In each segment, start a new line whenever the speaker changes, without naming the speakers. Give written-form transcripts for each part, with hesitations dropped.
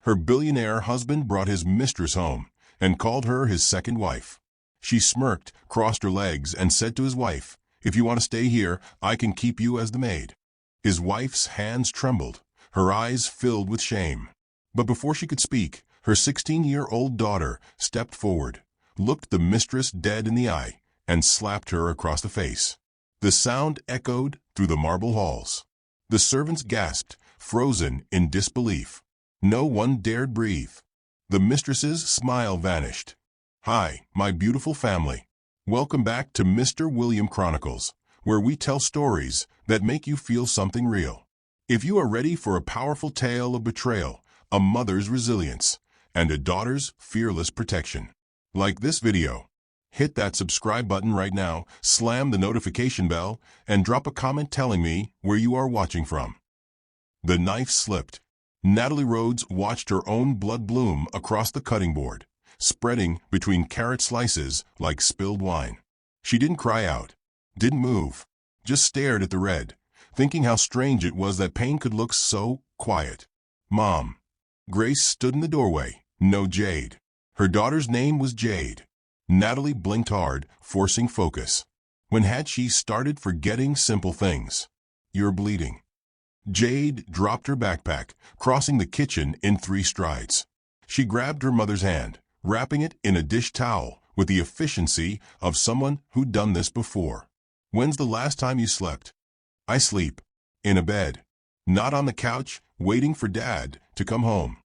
Her billionaire husband brought his mistress home and called her his second wife. She smirked, crossed her legs, and said to his wife, "If you want to stay here, I can keep you as the maid." His wife's hands trembled, her eyes filled with shame. But before she could speak, her 16-year-old daughter stepped forward, looked the mistress dead in the eye, and slapped her across the face. The sound echoed through the marble halls. The servants gasped, frozen in disbelief. No one dared breathe. The mistress's smile vanished. "Hi, my beautiful family. Welcome back to Mr. William Chronicles, where we tell stories that make you feel something real. If you are ready for a powerful tale of betrayal, a mother's resilience, and a daughter's fearless protection, like this video, hit that subscribe button right now, slam the notification bell, and drop a comment telling me where you are watching from." The knife slipped. Natalie Rhodes watched her own blood bloom across the cutting board, spreading between carrot slices like spilled wine. She didn't cry out, didn't move, just stared at the red, thinking how strange it was that pain could look so quiet. "Mom." Grace stood in the doorway. No Jade. Her daughter's name was Jade. Natalie blinked hard, forcing focus. When had she started forgetting simple things? "You're bleeding." Jade dropped her backpack, crossing the kitchen in 3 strides. She grabbed her mother's hand, wrapping it in a dish towel with the efficiency of someone who'd done this before. "When's the last time you slept?" "I sleep in a bed, not on the couch, waiting for Dad to come home."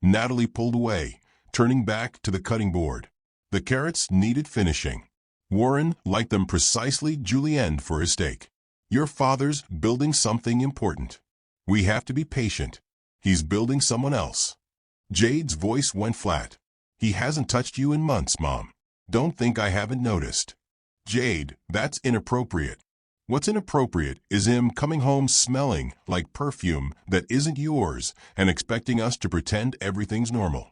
Natalie pulled away, turning back to the cutting board. The carrots needed finishing. Warren liked them precisely julienned for his steak. "Your father's building something important. We have to be patient. He's building someone else." Jade's voice went flat. "He hasn't touched you in months, Mom. Don't think I haven't noticed." "Jade, that's inappropriate." "What's inappropriate is him coming home smelling like perfume that isn't yours and expecting us to pretend everything's normal."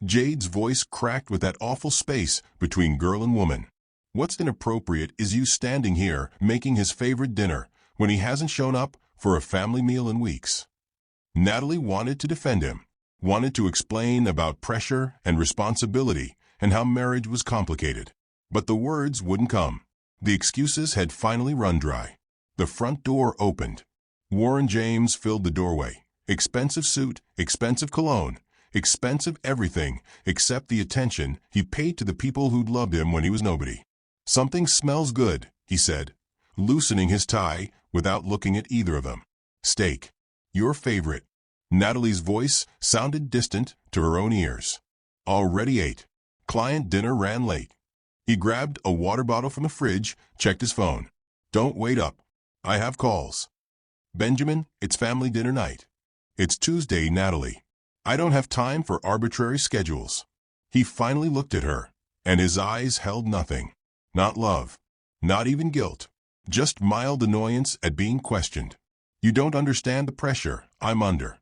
Jade's voice cracked with that awful space between girl and woman. "What's inappropriate is you standing here making his favorite dinner when he hasn't shown up for a family meal in weeks." Natalie wanted to defend him, wanted to explain about pressure and responsibility and how marriage was complicated. But the words wouldn't come. The excuses had finally run dry. The front door opened. Warren James filled the doorway. Expensive suit, expensive cologne, expensive everything except the attention he paid to the people who'd loved him when he was nobody. "Something smells good," he said, loosening his tie without looking at either of them. "Steak. Your favorite." Natalie's voice sounded distant to her own ears. "Already ate. Client dinner ran late." He grabbed a water bottle from the fridge, checked his phone. "Don't wait up. I have calls." "Benjamin, it's family dinner night." "It's Tuesday, Natalie. I don't have time for arbitrary schedules." He finally looked at her, and his eyes held nothing. Not love. Not even guilt. Just mild annoyance at being questioned. "You don't understand the pressure I'm under."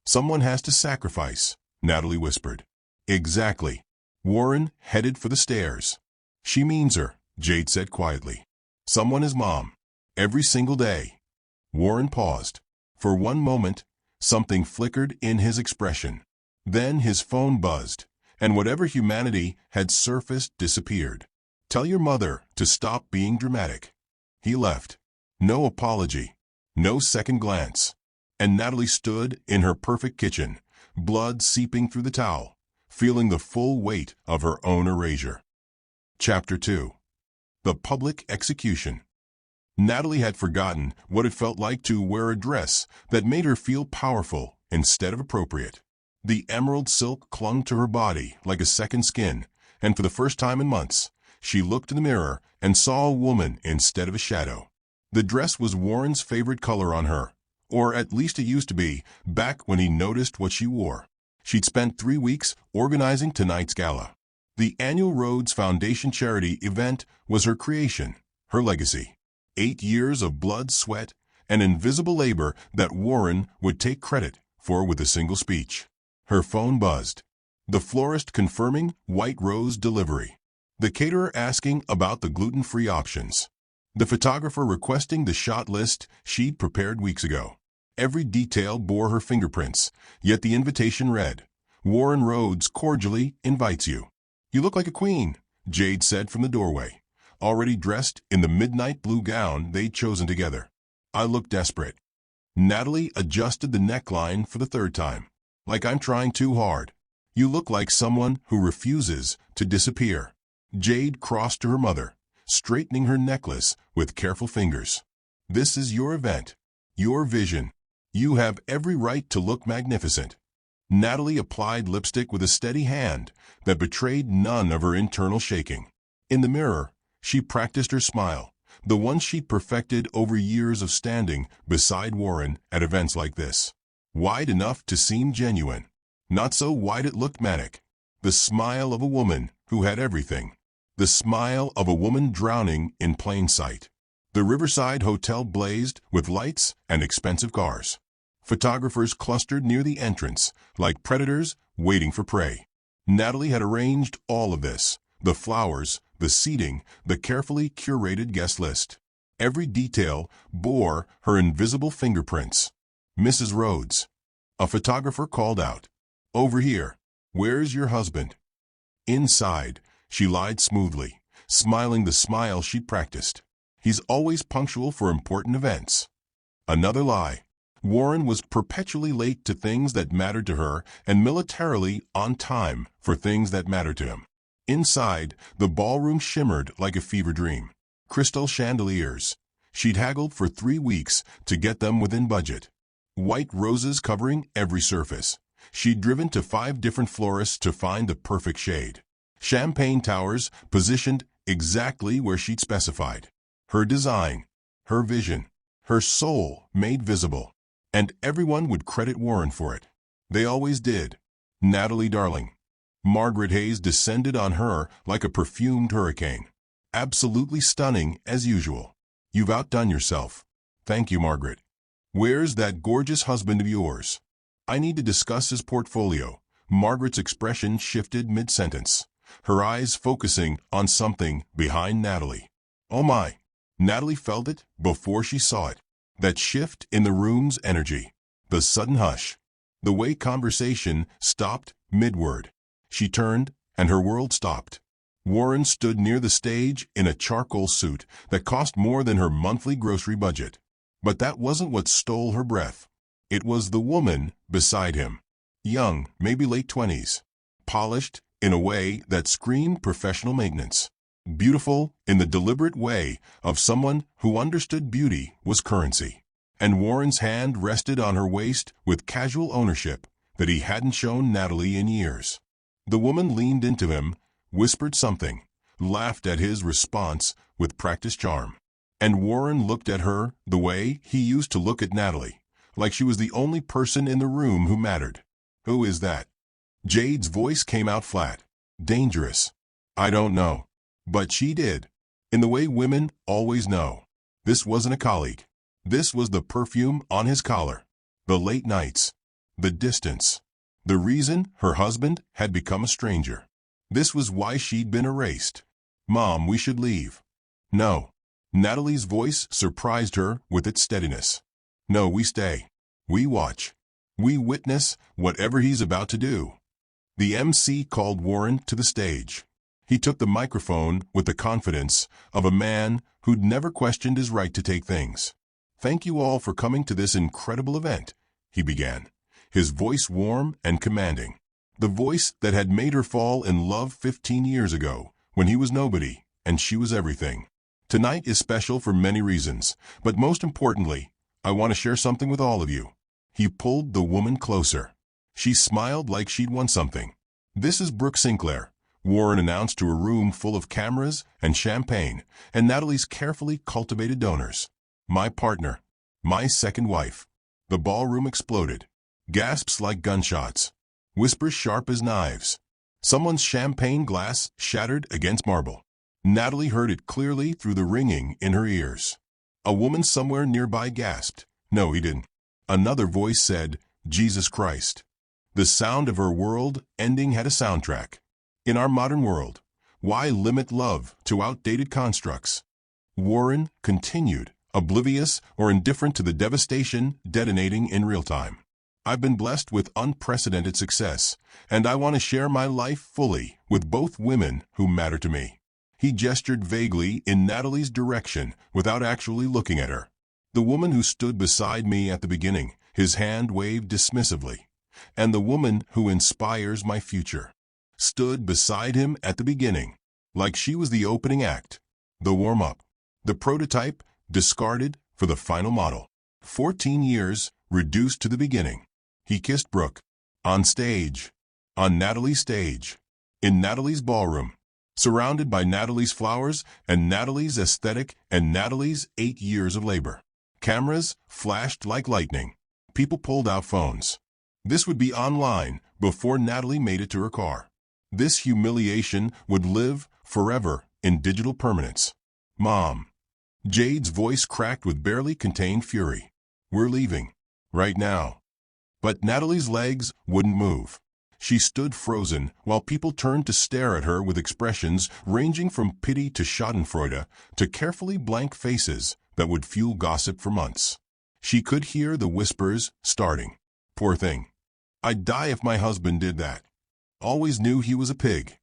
"Someone has to sacrifice," Natalie whispered. "Exactly." Warren headed for the stairs. "She means her," Jade said quietly. "Someone is Mom. Every single day." Warren paused. For one moment, something flickered in his expression. Then his phone buzzed, and whatever humanity had surfaced disappeared. "Tell your mother to stop being dramatic." He left. No apology. No second glance. And Natalie stood in her perfect kitchen, blood seeping through the towel, feeling the full weight of her own erasure. Chapter 2. The Public Execution. Natalie had forgotten what it felt like to wear a dress that made her feel powerful instead of appropriate. The emerald silk clung to her body like a second skin, and for the first time in months, she looked in the mirror and saw a woman instead of a shadow. The dress was Warren's favorite color on her, or at least it used to be, back when he noticed what she wore. She'd spent 3 weeks organizing tonight's gala. The annual Rhodes Foundation charity event was her creation, her legacy. 8 years of blood, sweat, and invisible labor that Warren would take credit for with a single speech. Her phone buzzed. The florist confirming white rose delivery. The caterer asking about the gluten-free options. The photographer requesting the shot list she'd prepared weeks ago. Every detail bore her fingerprints, yet the invitation read, Warren Rhodes cordially invites you. You look like a queen, Jade said from the doorway, already dressed in the midnight blue gown they'd chosen together. I look desperate. Natalie adjusted the neckline for the third time. Like I'm trying too hard. You look like someone who refuses to disappear. Jade crossed to her mother, straightening her necklace with careful fingers. This is your event, your vision. You have every right to look magnificent. Natalie applied lipstick with a steady hand that betrayed none of her internal shaking. In the mirror, she practiced her smile, the one she'd perfected over years of standing beside Warren at events like this. Wide enough to seem genuine, not so wide it looked manic. The smile of a woman who had everything. The smile of a woman drowning in plain sight. The Riverside Hotel blazed with lights and expensive cars. Photographers clustered near the entrance like predators waiting for prey. Natalie had arranged all of this, the flowers, the seating, the carefully curated guest list. Every detail bore her invisible fingerprints. Mrs. Rhodes. A photographer called out. Over here. Where's your husband? Inside, she lied smoothly, smiling the smile she'd practiced. He's always punctual for important events. Another lie. Warren was perpetually late to things that mattered to her and militarily on time for things that mattered to him. Inside, the ballroom shimmered like a fever dream. Crystal chandeliers. She'd haggled for 3 weeks to get them within budget. White roses covering every surface. She'd driven to 5 different florists to find the perfect shade. Champagne towers positioned exactly where she'd specified. Her design, her vision, her soul made visible. And everyone would credit Warren for it. They always did. Natalie darling. Margaret Hayes descended on her like a perfumed hurricane. Absolutely stunning as usual. You've outdone yourself. Thank you, Margaret. Where's that gorgeous husband of yours? I need to discuss his portfolio. Margaret's expression shifted mid-sentence, her eyes focusing on something behind Natalie. Oh my. Natalie felt it before she saw it. That shift in the room's energy. The sudden hush. The way conversation stopped mid-word. She turned, and her world stopped. Warren stood near the stage in a charcoal suit that cost more than her monthly grocery budget. But that wasn't what stole her breath. It was the woman beside him. Young, maybe late 20s. Polished in a way that screamed professional maintenance. Beautiful in the deliberate way of someone who understood beauty was currency. And Warren's hand rested on her waist with casual ownership that he hadn't shown Natalie in years. The woman leaned into him, whispered something, laughed at his response with practiced charm. And Warren looked at her the way he used to look at Natalie, like she was the only person in the room who mattered. Who is that? Jade's voice came out flat. Dangerous. I don't know. But she did. In the way women always know. This wasn't a colleague. This was the perfume on his collar. The late nights. The distance. The reason her husband had become a stranger. This was why she'd been erased. Mom, we should leave. No. Natalie's voice surprised her with its steadiness. No, we stay. We watch. We witness whatever he's about to do. The MC called Warren to the stage. He took the microphone with the confidence of a man who'd never questioned his right to take things. Thank you all for coming to this incredible event, he began, his voice warm and commanding. The voice that had made her fall in love 15 years ago, when he was nobody and she was everything. Tonight is special for many reasons, but most importantly, I want to share something with all of you. He pulled the woman closer. She smiled like she'd won something. This is Brooke Sinclair, Warren announced to a room full of cameras and champagne and Natalie's carefully cultivated donors. My partner. My second wife. The ballroom exploded. Gasps like gunshots. Whispers sharp as knives. Someone's champagne glass shattered against marble. Natalie heard it clearly through the ringing in her ears. A woman somewhere nearby gasped. No, he didn't. Another voice said, Jesus Christ. The sound of her world ending had a soundtrack. In our modern world, why limit love to outdated constructs? Warren continued, oblivious or indifferent to the devastation detonating in real time. I've been blessed with unprecedented success, and I want to share my life fully with both women who matter to me." He gestured vaguely in Natalie's direction without actually looking at her. "The woman who stood beside me at the beginning," his hand waved dismissively, "and the woman who inspires my future." Stood beside him at the beginning, like she was the opening act, the warm-up, the prototype discarded for the final model. 14 years reduced to the beginning. He kissed Brooke. On stage. On Natalie's stage. In Natalie's ballroom. Surrounded by Natalie's flowers and Natalie's aesthetic and Natalie's 8 years of labor. Cameras flashed like lightning. People pulled out phones. This would be online before Natalie made it to her car. This humiliation would live forever in digital permanence. "Mom." Jade's voice cracked with barely contained fury. "We're leaving. Right now." But Natalie's legs wouldn't move. She stood frozen while people turned to stare at her with expressions ranging from pity to schadenfreude to carefully blank faces that would fuel gossip for months. She could hear the whispers starting. "Poor thing. I'd die if my husband did that. Always knew he was a pig."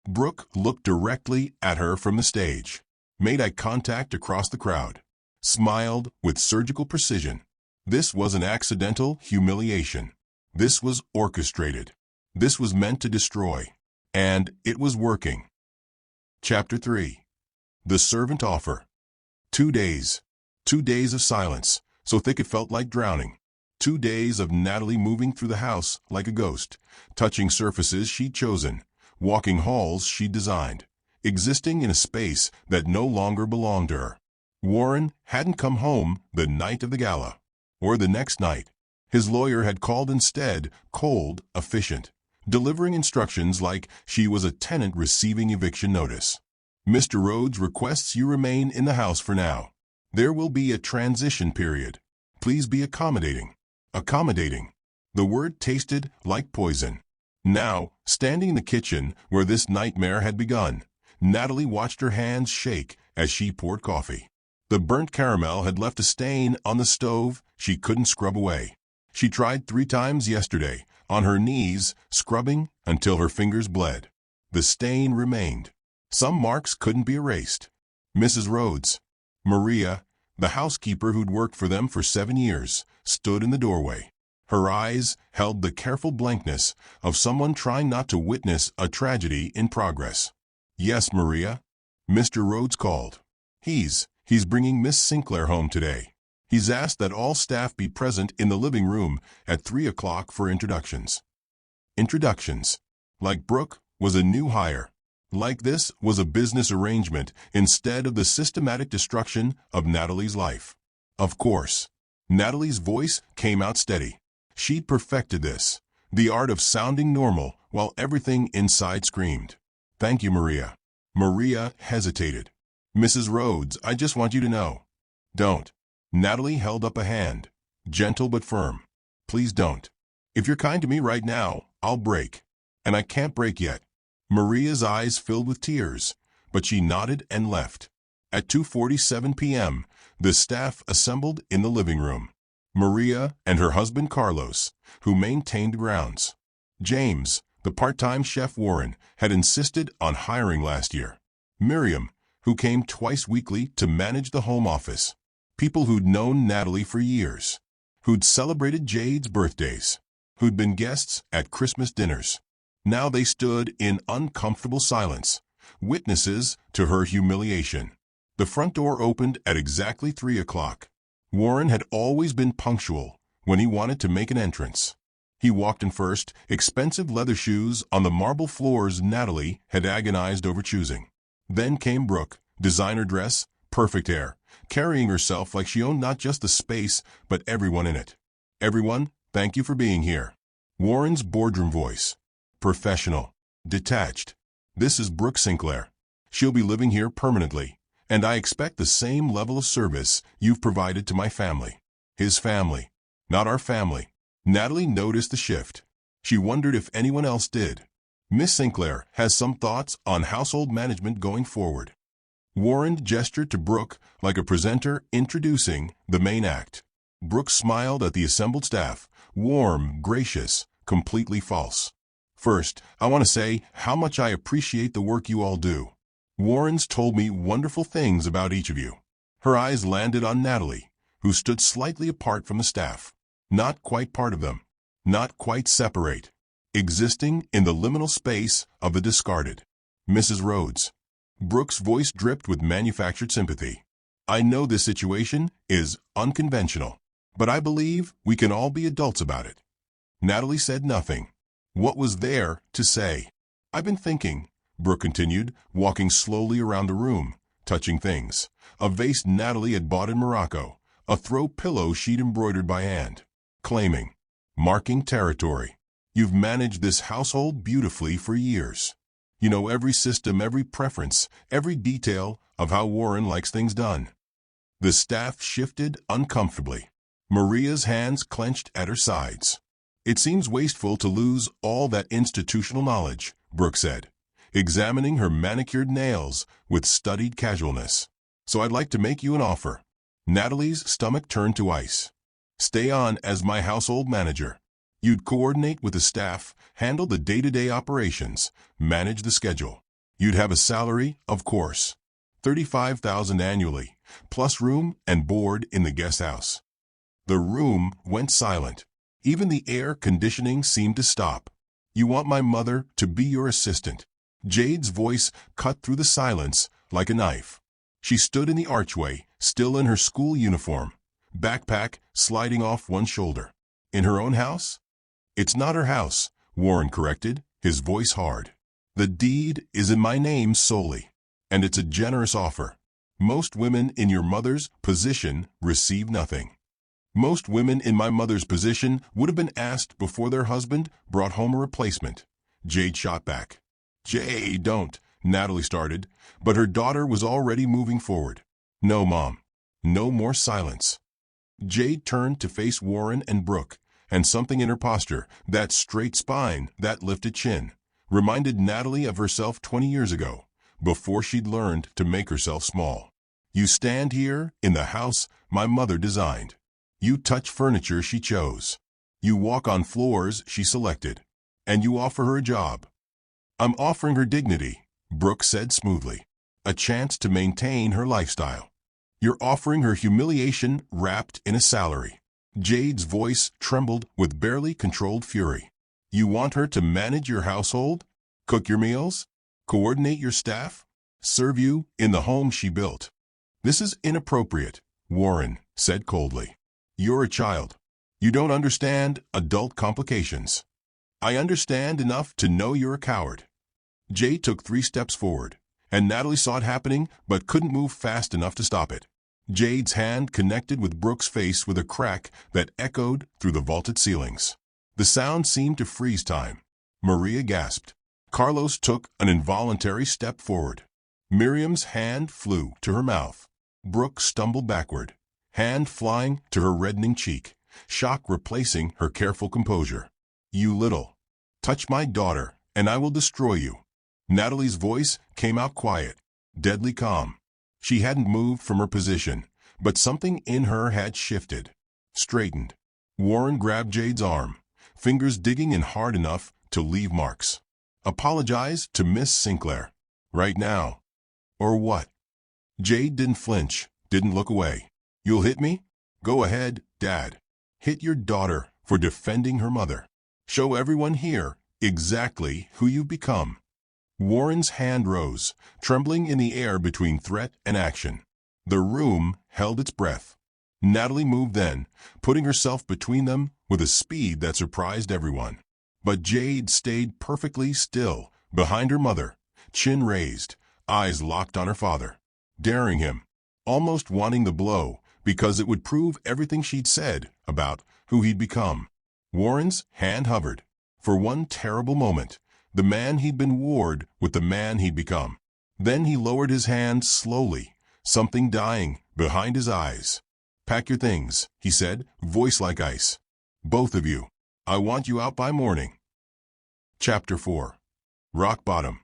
Brooke looked directly at her from the stage, made eye contact across the crowd, smiled with surgical precision. This wasn't accidental humiliation. This was orchestrated. This was meant to destroy. And it was working. Chapter 3. The Servant Offer. 2 days. 2 days of silence, so thick it felt like drowning. 2 days of Natalie moving through the house like a ghost, touching surfaces she'd chosen, walking halls she'd designed, existing in a space that no longer belonged to her. Warren hadn't come home the night of the gala, or the next night. His lawyer had called instead, cold, efficient, delivering instructions like she was a tenant receiving eviction notice. "Mr. Rhodes requests you remain in the house for now. There will be a transition period. Please be accommodating." Accommodating. The word tasted like poison. Now, standing in the kitchen where this nightmare had begun, Natalie watched her hands shake as she poured coffee. The burnt caramel had left a stain on the stove she couldn't scrub away. She tried 3 times yesterday, on her knees, scrubbing until her fingers bled. The stain remained. Some marks couldn't be erased. Mrs. Rhodes, Maria, the housekeeper who'd worked for them for 7 years, stood in the doorway. Her eyes held the careful blankness of someone trying not to witness a tragedy in progress. "Yes, Maria?" Mr. Rhodes called. He's bringing Miss Sinclair home today. He's asked that all staff be present in the living room at 3 o'clock for introductions." Introductions. Like Brooke was a new hire. Like this was a business arrangement instead of the systematic destruction of Natalie's life. Of course. Natalie's voice came out steady. She'd perfected this, the art of sounding normal while everything inside screamed. "Thank you, Maria." Maria hesitated. "Mrs. Rhodes, I just want you to know." "Don't." Natalie held up a hand, gentle but firm. "Please don't. If you're kind to me right now, I'll break. And I can't break yet." Maria's eyes filled with tears, but she nodded and left. At 2:47 p.m., the staff assembled in the living room. Maria and her husband Carlos, who maintained the grounds. James, the part-time chef Warren, had insisted on hiring last year. Miriam, who came twice weekly to manage the home office. People who'd known Natalie for years, who'd celebrated Jade's birthdays, who'd been guests at Christmas dinners. Now they stood in uncomfortable silence, witnesses to her humiliation. The front door opened at exactly 3 o'clock. Warren had always been punctual when he wanted to make an entrance. He walked in first, expensive leather shoes on the marble floors Natalie had agonized over choosing. Then came Brooke, designer dress, perfect hair, carrying herself like she owned not just the space, but everyone in it. "Everyone, thank you for being here." Warren's boardroom voice. Professional. Detached. "This is Brooke Sinclair. She'll be living here permanently, and I expect the same level of service you've provided to my family." His family. Not our family. Natalie noticed the shift. She wondered if anyone else did. "Miss Sinclair has some thoughts on household management going forward." Warren gestured to Brooke like a presenter introducing the main act. Brooke smiled at the assembled staff, warm, gracious, completely false. First, I want to say how much I appreciate the work you all do. Warren's told me wonderful things about each of you. Her eyes landed on Natalie, who stood slightly apart from the staff. Not quite part of them. Not quite separate. Existing in the liminal space of the discarded. Mrs. Rhodes. Brooke's voice dripped with manufactured sympathy. I know this situation is unconventional, but I believe we can all be adults about it. Natalie said nothing. What was there to say? I've been thinking, Brooke continued, walking slowly around the room, touching things. A vase Natalie had bought in Morocco, a throw pillow she'd embroidered by hand. Claiming, marking territory. You've managed this household beautifully for years. You know every system, every preference, every detail of how Warren likes things done. The staff shifted uncomfortably. Maria's hands clenched at her sides. It seems wasteful to lose all that institutional knowledge, Brooke said, examining her manicured nails with studied casualness. So I'd like to make you an offer. Natalie's stomach turned to ice. Stay on as my household manager. You'd coordinate with the staff, handle the day-to-day operations, manage the schedule. You'd have a salary, of course. $35,000 annually, plus room and board in the guest house. The room went silent. Even the air conditioning seemed to stop. You want my mother to be your assistant. Jade's voice cut through the silence like a knife. She stood in the archway, still in her school uniform, backpack sliding off one shoulder. In her own house? It's not her house, Warren corrected, his voice hard. The deed is in my name solely, and it's a generous offer. Most women in your mother's position receive nothing. Most women in my mother's position would have been asked before their husband brought home a replacement. Jade shot back. Jade, don't, Natalie started, but her daughter was already moving forward. No, Mom. No more silence. Jade turned to face Warren and Brooke, and something in her posture, that straight spine, that lifted chin, reminded Natalie of herself 20 years ago, before she'd learned to make herself small. You stand here in the house my mother designed. You touch furniture she chose. You walk on floors she selected. And you offer her a job. I'm offering her dignity, Brooke said smoothly. A chance to maintain her lifestyle. You're offering her humiliation wrapped in a salary. Jade's voice trembled with barely controlled fury. You want her to manage your household? Cook your meals? Coordinate your staff? Serve you in the home she built? This is inappropriate, Warren said coldly. You're a child. You don't understand adult complications. I understand enough to know you're a coward. Jade took 3 steps forward, and Natalie saw it happening but couldn't move fast enough to stop it. Jade's hand connected with Brooke's face with a crack that echoed through the vaulted ceilings. The sound seemed to freeze time. Maria gasped. Carlos took an involuntary step forward. Miriam's hand flew to her mouth. Brooke stumbled backward, hand flying to her reddening cheek, shock replacing her careful composure. You little. Touch my daughter, and I will destroy you. Natalie's voice came out quiet, deadly calm. She hadn't moved from her position, but something in her had shifted, straightened. Warren grabbed Jade's arm, fingers digging in hard enough to leave marks. Apologize to Miss Sinclair. Right now. Or what? Jade didn't flinch, didn't look away. You'll hit me? Go ahead, Dad. Hit your daughter for defending her mother. Show everyone here exactly who you've become. Warren's hand rose, trembling in the air between threat and action. The room held its breath. Natalie moved then, putting herself between them with a speed that surprised everyone. But Jade stayed perfectly still, behind her mother, chin raised, eyes locked on her father, daring him, almost wanting the blow, because it would prove everything she'd said about who he'd become. Warren's hand hovered. For one terrible moment, the man he'd been warred with the man he'd become. Then he lowered his hand slowly, something dying behind his eyes. Pack your things, he said, voice like ice. Both of you. I want you out by morning. Chapter 4. Rock Bottom.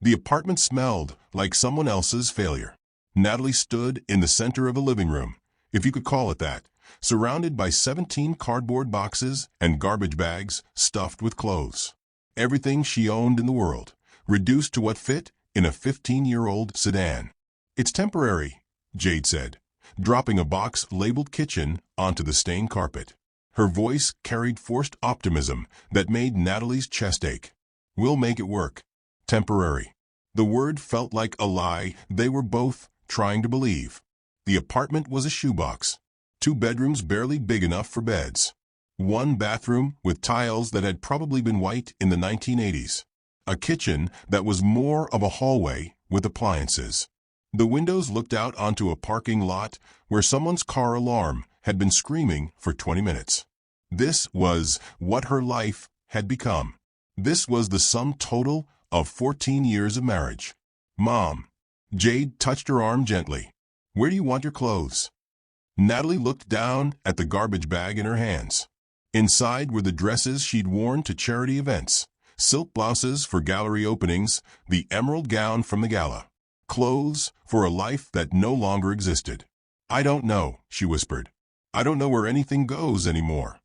The apartment smelled like someone else's failure. Natalie stood in the center of a living room, if you could call it that, surrounded by 17 cardboard boxes and garbage bags stuffed with clothes. Everything she owned in the world, reduced to what fit in a 15-year-old sedan. "It's temporary," Jade said, dropping a box labeled kitchen onto the stained carpet. Her voice carried forced optimism that made Natalie's chest ache. "We'll make it work." Temporary. The word felt like a lie they were both trying to believe. The apartment was a shoebox. 2 bedrooms barely big enough for beds. 1 bathroom with tiles that had probably been white in the 1980s. A kitchen that was more of a hallway with appliances. The windows looked out onto a parking lot where someone's car alarm had been screaming for 20 minutes. This was what her life had become. This was the sum total of 14 years of marriage. "Mom." Jade touched her arm gently. "Where do you want your clothes?" Natalie looked down at the garbage bag in her hands. Inside were the dresses she'd worn to charity events, silk blouses for gallery openings, the emerald gown from the gala. Clothes for a life that no longer existed. "I don't know," she whispered. "I don't know where anything goes anymore."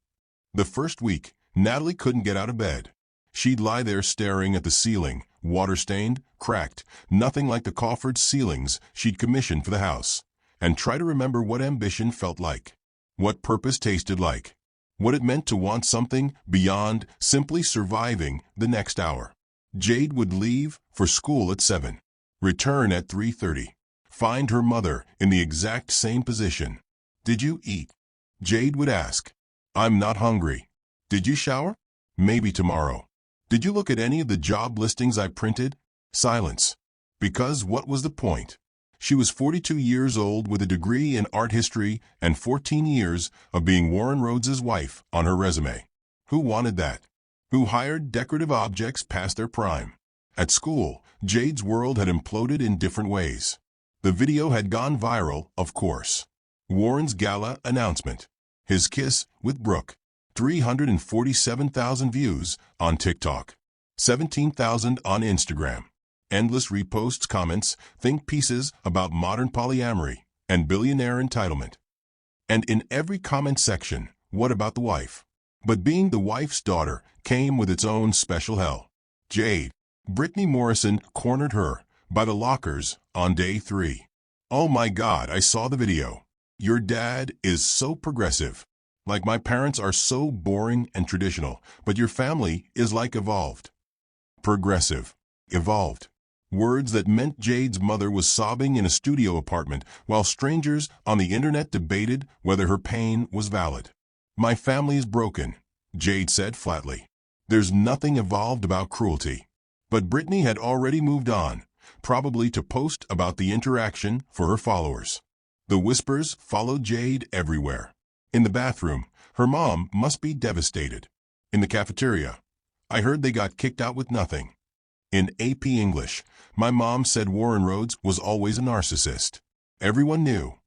The first week, Natalie couldn't get out of bed. She'd lie there staring at the ceiling, water-stained, cracked, nothing like the coffered ceilings she'd commissioned for the house, and try to remember what ambition felt like, what purpose tasted like, what it meant to want something beyond simply surviving the next hour. Jade would leave for school at 7, return at 3:30, find her mother in the exact same position. "Did you eat?" Jade would ask. "I'm not hungry." "Did you shower?" "Maybe tomorrow." "Did you look at any of the job listings I printed?" Silence. Because what was the point? She was 42 years old with a degree in art history and 14 years of being Warren Rhodes's wife on her resume. Who wanted that? Who hired decorative objects past their prime? At school, Jade's world had imploded in different ways. The video had gone viral, of course. Warren's gala announcement. His kiss with Brooke. 347,000 views on TikTok. 17,000 on Instagram. Endless reposts, comments, think pieces about modern polyamory and billionaire entitlement. And in every comment section, what about the wife? But being the wife's daughter came with its own special hell. Jade. Brittany Morrison cornered her by the lockers on day 3. "Oh my God, I saw the video. Your dad is so progressive. Like my parents are so boring and traditional, but your family is like evolved." Progressive. Evolved. Words that meant Jade's mother was sobbing in a studio apartment while strangers on the internet debated whether her pain was valid. "My family is broken," Jade said flatly. "There's nothing evolved about cruelty." But Brittany had already moved on, probably to post about the interaction for her followers. The whispers followed Jade everywhere. In the bathroom, her mom must be devastated. In the cafeteria, "I heard they got kicked out with nothing." In AP English, "My mom said Warren Rhodes was always a narcissist." Everyone knew.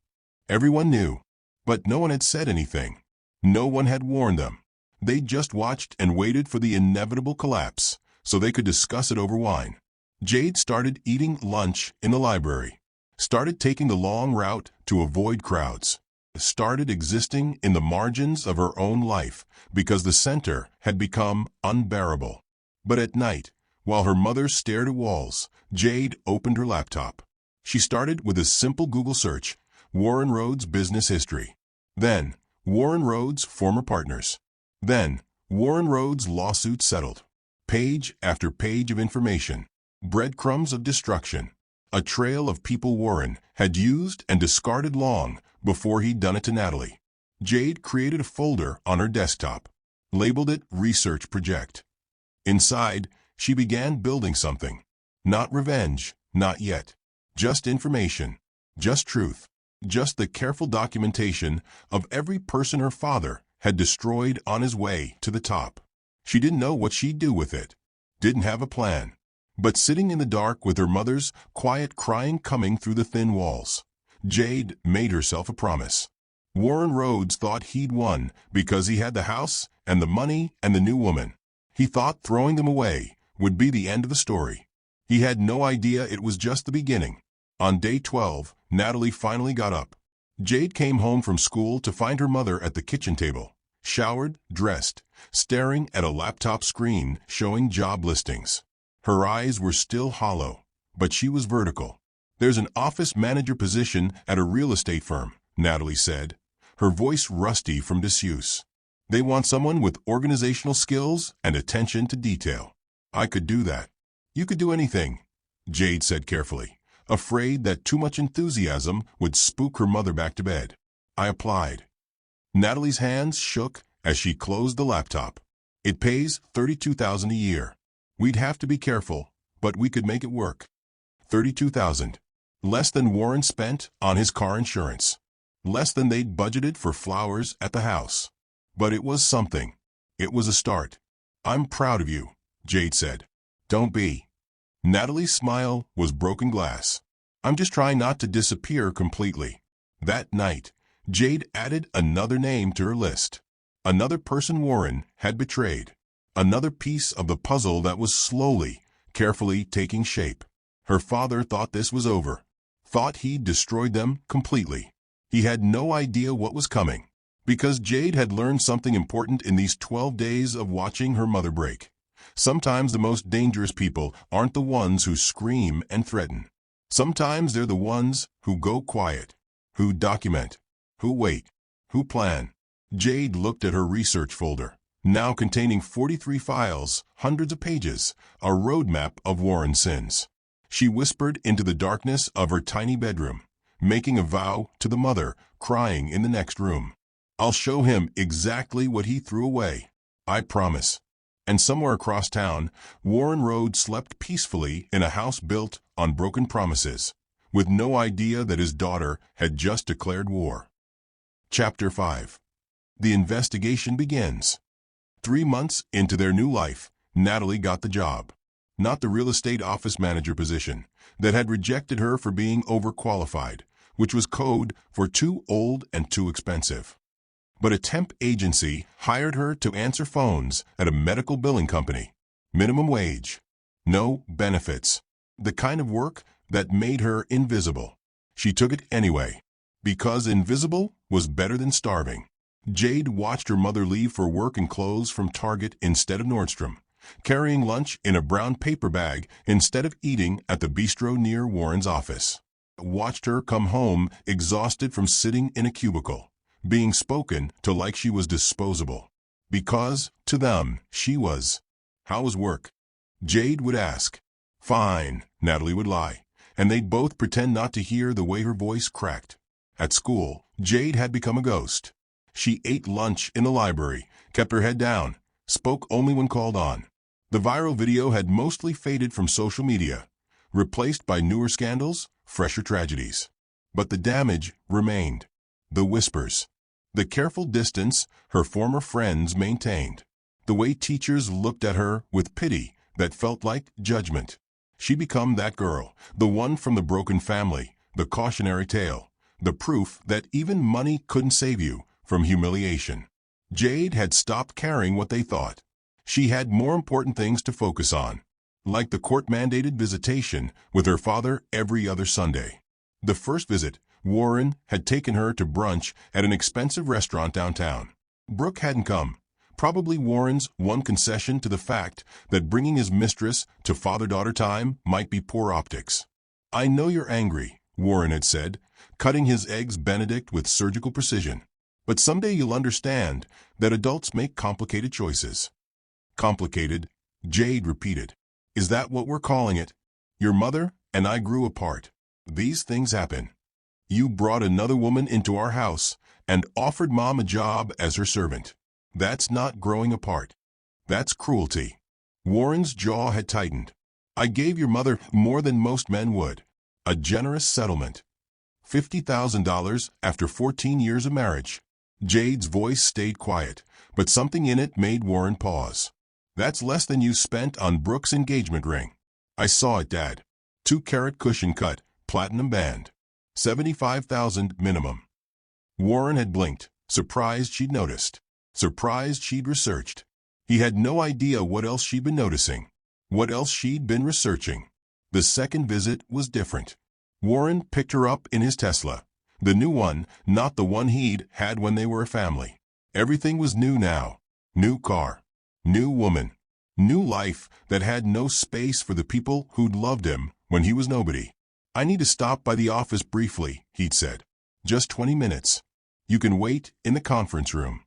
Everyone knew. But no one had said anything. No one had warned them. They just watched and waited for the inevitable collapse so they could discuss it over wine. Jade started eating lunch in the library. Started taking the long route to avoid crowds. Started existing in the margins of her own life because the center had become unbearable. But at night, while her mother stared at walls, Jade opened her laptop. She started with a simple Google search, Warren Rhodes business history. Then, Warren Rhodes former partners. Then, Warren Rhodes lawsuit settled. Page after page of information. Breadcrumbs of destruction. A trail of people Warren had used and discarded long before he'd done it to Natalie. Jade created a folder on her desktop, labeled it Research Project. Inside, she began building something. Not revenge, not yet. Just information, just truth, just the careful documentation of every person her father had destroyed on his way to the top. She didn't know what she'd do with it. Didn't have a plan. But sitting in the dark with her mother's quiet crying coming through the thin walls, Jade made herself a promise. Warren Rhodes thought he'd won because he had the house and the money and the new woman. He thought throwing them away would be the end of the story. He had no idea it was just the beginning. On day 12, Natalie finally got up. Jade came home from school to find her mother at the kitchen table, showered, dressed, staring at a laptop screen showing job listings. Her eyes were still hollow, but she was vertical. "There's an office manager position at a real estate firm," Natalie said, her voice rusty from disuse. "They want someone with organizational skills and attention to detail." "I could do that." "You could do anything," Jade said carefully, afraid that too much enthusiasm would spook her mother back to bed. "I applied." Natalie's hands shook as she closed the laptop. "It pays $32,000 a year. We'd have to be careful, but we could make it work." $32,000. Less than Warren spent on his car insurance. Less than they'd budgeted for flowers at the house. But it was something. It was a start. "I'm proud of you," Jade said. "Don't be." Natalie's smile was broken glass. "I'm just trying not to disappear completely." That night, Jade added another name to her list. Another person Warren had betrayed. Another piece of the puzzle that was slowly, carefully taking shape. Her father thought this was over. Thought he'd destroyed them completely. He had no idea what was coming. Because Jade had learned something important in these 12 days of watching her mother break. Sometimes the most dangerous people aren't the ones who scream and threaten. Sometimes they're the ones who go quiet, who document, who wait, who plan. Jade looked at her research folder, now containing 43 files, hundreds of pages, a roadmap of Warren's sins. She whispered into the darkness of her tiny bedroom, making a vow to the mother crying in the next room. "I'll show him exactly what he threw away. I promise." And somewhere across town, Warren Road slept peacefully in a house built on broken promises, with no idea that his daughter had just declared war. Chapter 5. The investigation begins. 3 months into their new life, Natalie got the job. Not the real estate office manager position that had rejected her for being overqualified, which was code for too old and too expensive. But a temp agency hired her to answer phones at a medical billing company. Minimum wage. No benefits. The kind of work that made her invisible. She took it anyway. Because invisible was better than starving. Jade watched her mother leave for work in clothes from Target instead of Nordstrom, carrying lunch in a brown paper bag instead of eating at the bistro near Warren's office. Watched her come home exhausted from sitting in a cubicle, being spoken to like she was disposable. Because, to them, she was. "How was work?" Jade would ask. "Fine," Natalie would lie, and they'd both pretend not to hear the way her voice cracked. At school, Jade had become a ghost. She ate lunch in the library, kept her head down, spoke only when called on. The viral video had mostly faded from social media, replaced by newer scandals, fresher tragedies. But the damage remained. The whispers. The careful distance her former friends maintained. The way teachers looked at her with pity that felt like judgment. She'd become that girl, the one from the broken family, the cautionary tale, the proof that even money couldn't save you from humiliation. Jade had stopped caring what they thought. She had more important things to focus on, like the court-mandated visitation with her father every other Sunday. The first visit, Warren had taken her to brunch at an expensive restaurant downtown. Brooke hadn't come, probably Warren's one concession to the fact that bringing his mistress to father-daughter time might be poor optics. "I know you're angry," Warren had said, cutting his eggs Benedict with surgical precision. "But someday you'll understand that adults make complicated choices." "Complicated," Jade repeated. "Is that what we're calling it? Your mother and I grew apart. These things happen. You brought another woman into our house and offered Mom a job as her servant. That's not growing apart. That's cruelty." Warren's jaw had tightened. "I gave your mother more than most men would. A generous settlement. $50,000 after 14 years of marriage." Jade's voice stayed quiet, but something in it made Warren pause. "That's less than you spent on Brooke's engagement ring." "I saw it, Dad. 2-carat cushion cut, platinum band. $75,000 minimum." Warren had blinked, surprised she'd noticed, surprised she'd researched. He had no idea what else she'd been noticing, what else she'd been researching. The second visit was different. Warren picked her up in his Tesla, The new one, not the one he'd had when they were a family. Everything was new now. New car. New woman. New life that had no space for the people who'd loved him when he was nobody. "I need to stop by the office briefly," he'd said. "Just 20 minutes. You can wait in the conference room."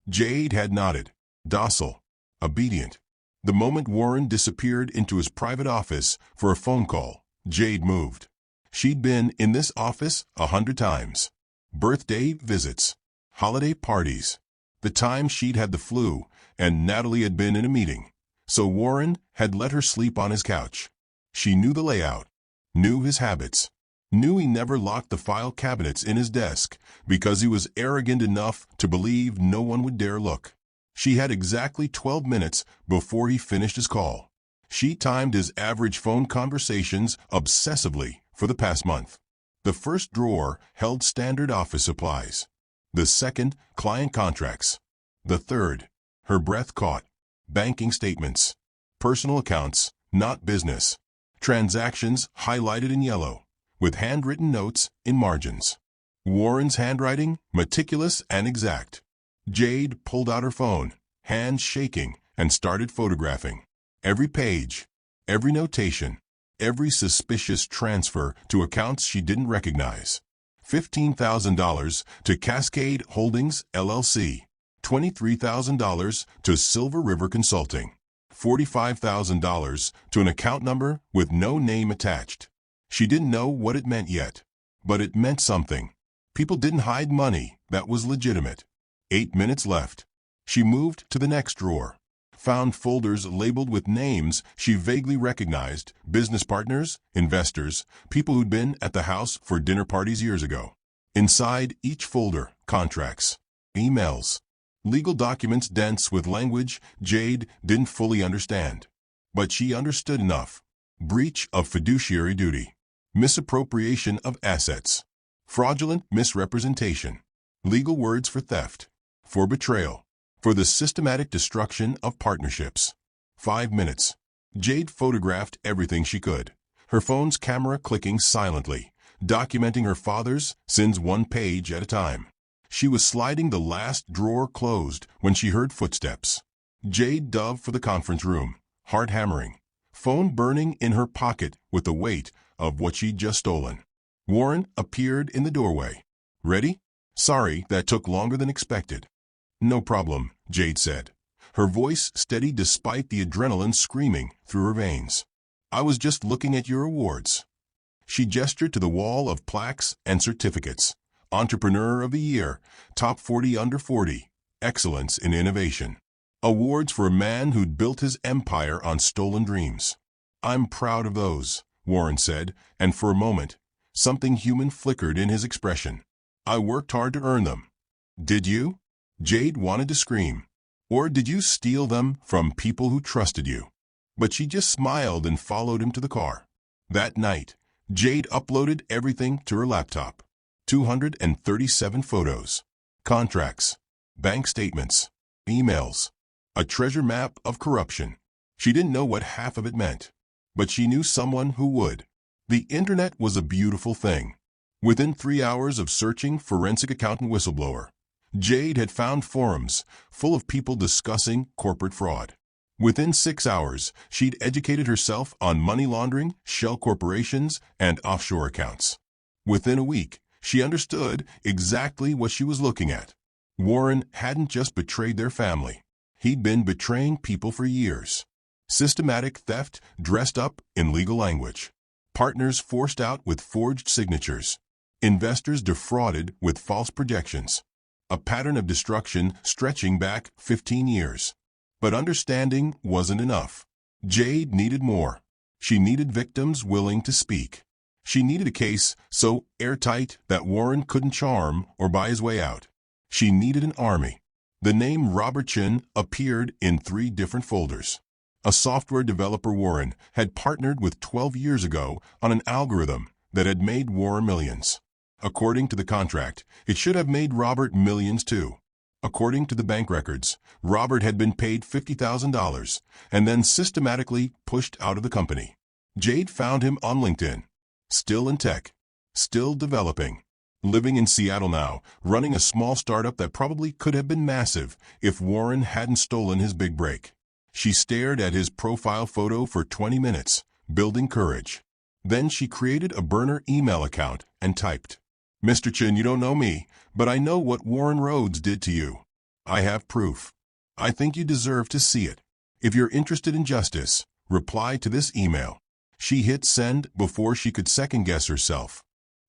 Jade had nodded, docile, obedient. The moment Warren disappeared into his private office for a phone call, Jade moved. She'd been in this office 100 times. Birthday visits, holiday parties, the time she'd had the flu and Natalie had been in a meeting. So Warren had let her sleep on his couch. She knew the layout, knew his habits, knew he never locked the file cabinets in his desk because he was arrogant enough to believe no one would dare look. She had exactly 12 minutes before he finished his call. She timed his average phone conversations obsessively for the past month. The first drawer held standard office supplies. The second, client contracts. The third, her breath caught, banking statements. Personal accounts, not business. Transactions highlighted in yellow, with handwritten notes in margins. Warren's handwriting, meticulous and exact. Jade pulled out her phone, hands shaking, and started photographing. Every page, every notation, every suspicious transfer to accounts she didn't recognize. $15,000 to Cascade Holdings, LLC. $23,000 to Silver River Consulting. $45,000 to an account number with no name attached. She didn't know what it meant yet, but it meant something. People didn't hide money that was legitimate. 8 minutes left. She moved to the next drawer, found folders labeled with names she vaguely recognized, business partners, investors, people who'd been at the house for dinner parties years ago. Inside each folder, contracts, emails, legal documents dense with language Jade didn't fully understand. But she understood enough. Breach of fiduciary duty. Misappropriation of assets. Fraudulent misrepresentation. Legal words for theft. For betrayal. For the systematic destruction of partnerships. 5 minutes. Jade photographed everything she could. Her phone's camera clicking silently, documenting her father's sins one page at a time. She was sliding the last drawer closed when she heard footsteps. Jade dove for the conference room, heart hammering, phone burning in her pocket with the weight of what she'd just stolen. Warren appeared in the doorway. "Ready? Sorry that took longer than expected." "No problem," Jade said, her voice steady despite the adrenaline screaming through her veins. "I was just looking at your awards." She gestured to the wall of plaques and certificates. Entrepreneur of the Year, Top 40 Under 40, Excellence in Innovation. Awards for a man who'd built his empire on stolen dreams. "I'm proud of those," Warren said, and for a moment, something human flickered in his expression. "I worked hard to earn them." "Did you?" Jade wanted to scream. "Or did you steal them from people who trusted you?" But she just smiled and followed him to the car. That night, Jade uploaded everything to her laptop. 237 photos, contracts, bank statements, emails, a treasure map of corruption. She didn't know what half of it meant, but she knew someone who would. The internet was a beautiful thing. Within 3 hours of searching forensic accountant whistleblower, Jade had found forums full of people discussing corporate fraud. Within 6 hours, she'd educated herself on money laundering, shell corporations, and offshore accounts. Within a week, she understood exactly what she was looking at. Warren hadn't just betrayed their family. He'd been betraying people for years. Systematic theft dressed up in legal language. Partners forced out with forged signatures. Investors defrauded with false projections. A pattern of destruction stretching back 15 years. But understanding wasn't enough. Jade needed more. She needed victims willing to speak. She needed a case so airtight that Warren couldn't charm or buy his way out. She needed an army. The name Robert Chin appeared in 3 different folders. A software developer Warren had partnered with 12 years ago on an algorithm that had made Warren millions. According to the contract, it should have made Robert millions too. According to the bank records, Robert had been paid $50,000 and then systematically pushed out of the company. Jade found him on LinkedIn. Still in tech. Still developing. living in Seattle now, running a small startup that probably could have been massive if Warren hadn't stolen his big break. She stared at his profile photo for 20 minutes, building courage. Then she created a burner email account and typed, "Mr. Chin, you don't know me, but I know what Warren Rhodes did to you. I have proof. I think you deserve to see it. If you're interested in justice, reply to this email." She hit send before she could second-guess herself.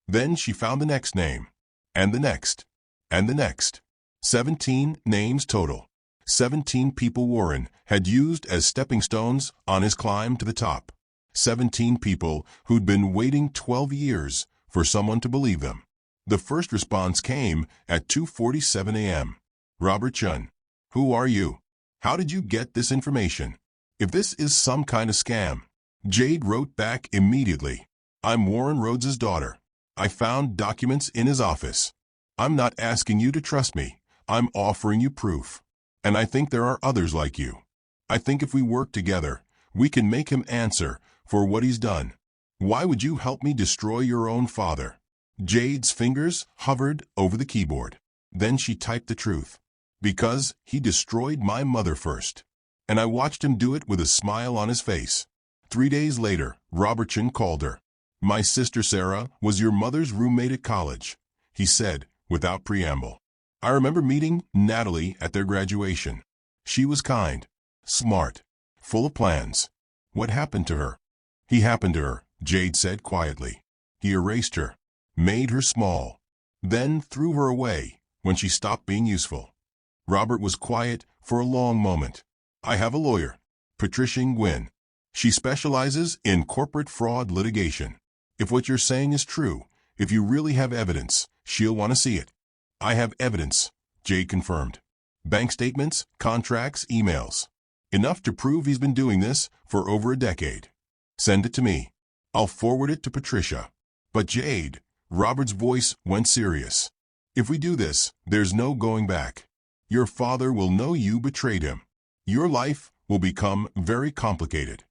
Then she found the next name, and the next, and the next. 17 names total. 17 people Warren had used as stepping stones on his climb to the top. 17 people who'd been waiting 12 years for someone to believe them. The first response came at 2:47 a.m. "Robert Chun, who are you? How did you get this information? If this is some kind of scam." Jade wrote back immediately, "I'm Warren Rhodes's daughter. I found documents in his office. I'm not asking you to trust me. I'm offering you proof. And I think there are others like you. I think if we work together, we can make him answer for what he's done. Why would you help me destroy your own father?" Jade's fingers hovered over the keyboard. Then she typed the truth. "Because he destroyed my mother first. And I watched him do it with a smile on his face." 3 days later, Robertson called her. "My sister Sarah was your mother's roommate at college," he said without preamble. "I remember meeting Natalie at their graduation. She was kind, smart, full of plans. What happened to her?" "He happened to her," Jade said quietly. "He erased her, made her small, then threw her away when she stopped being useful." Robert was quiet for a long moment. "I have a lawyer, Patricia Nguyen. She specializes in corporate fraud litigation. If what you're saying is true, if you really have evidence, she'll want to see it." "I have evidence," Jade confirmed. "Bank statements, contracts, emails. Enough to prove he's been doing this for over a decade. Send it to me. I'll forward it to Patricia." "But Jade," Robert's voice went serious, "if we do this, there's no going back. Your father will know you betrayed him. Your life will become very complicated."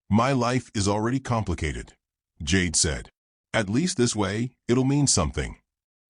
"My life is already complicated," Jade said. "At least this way, it'll mean something."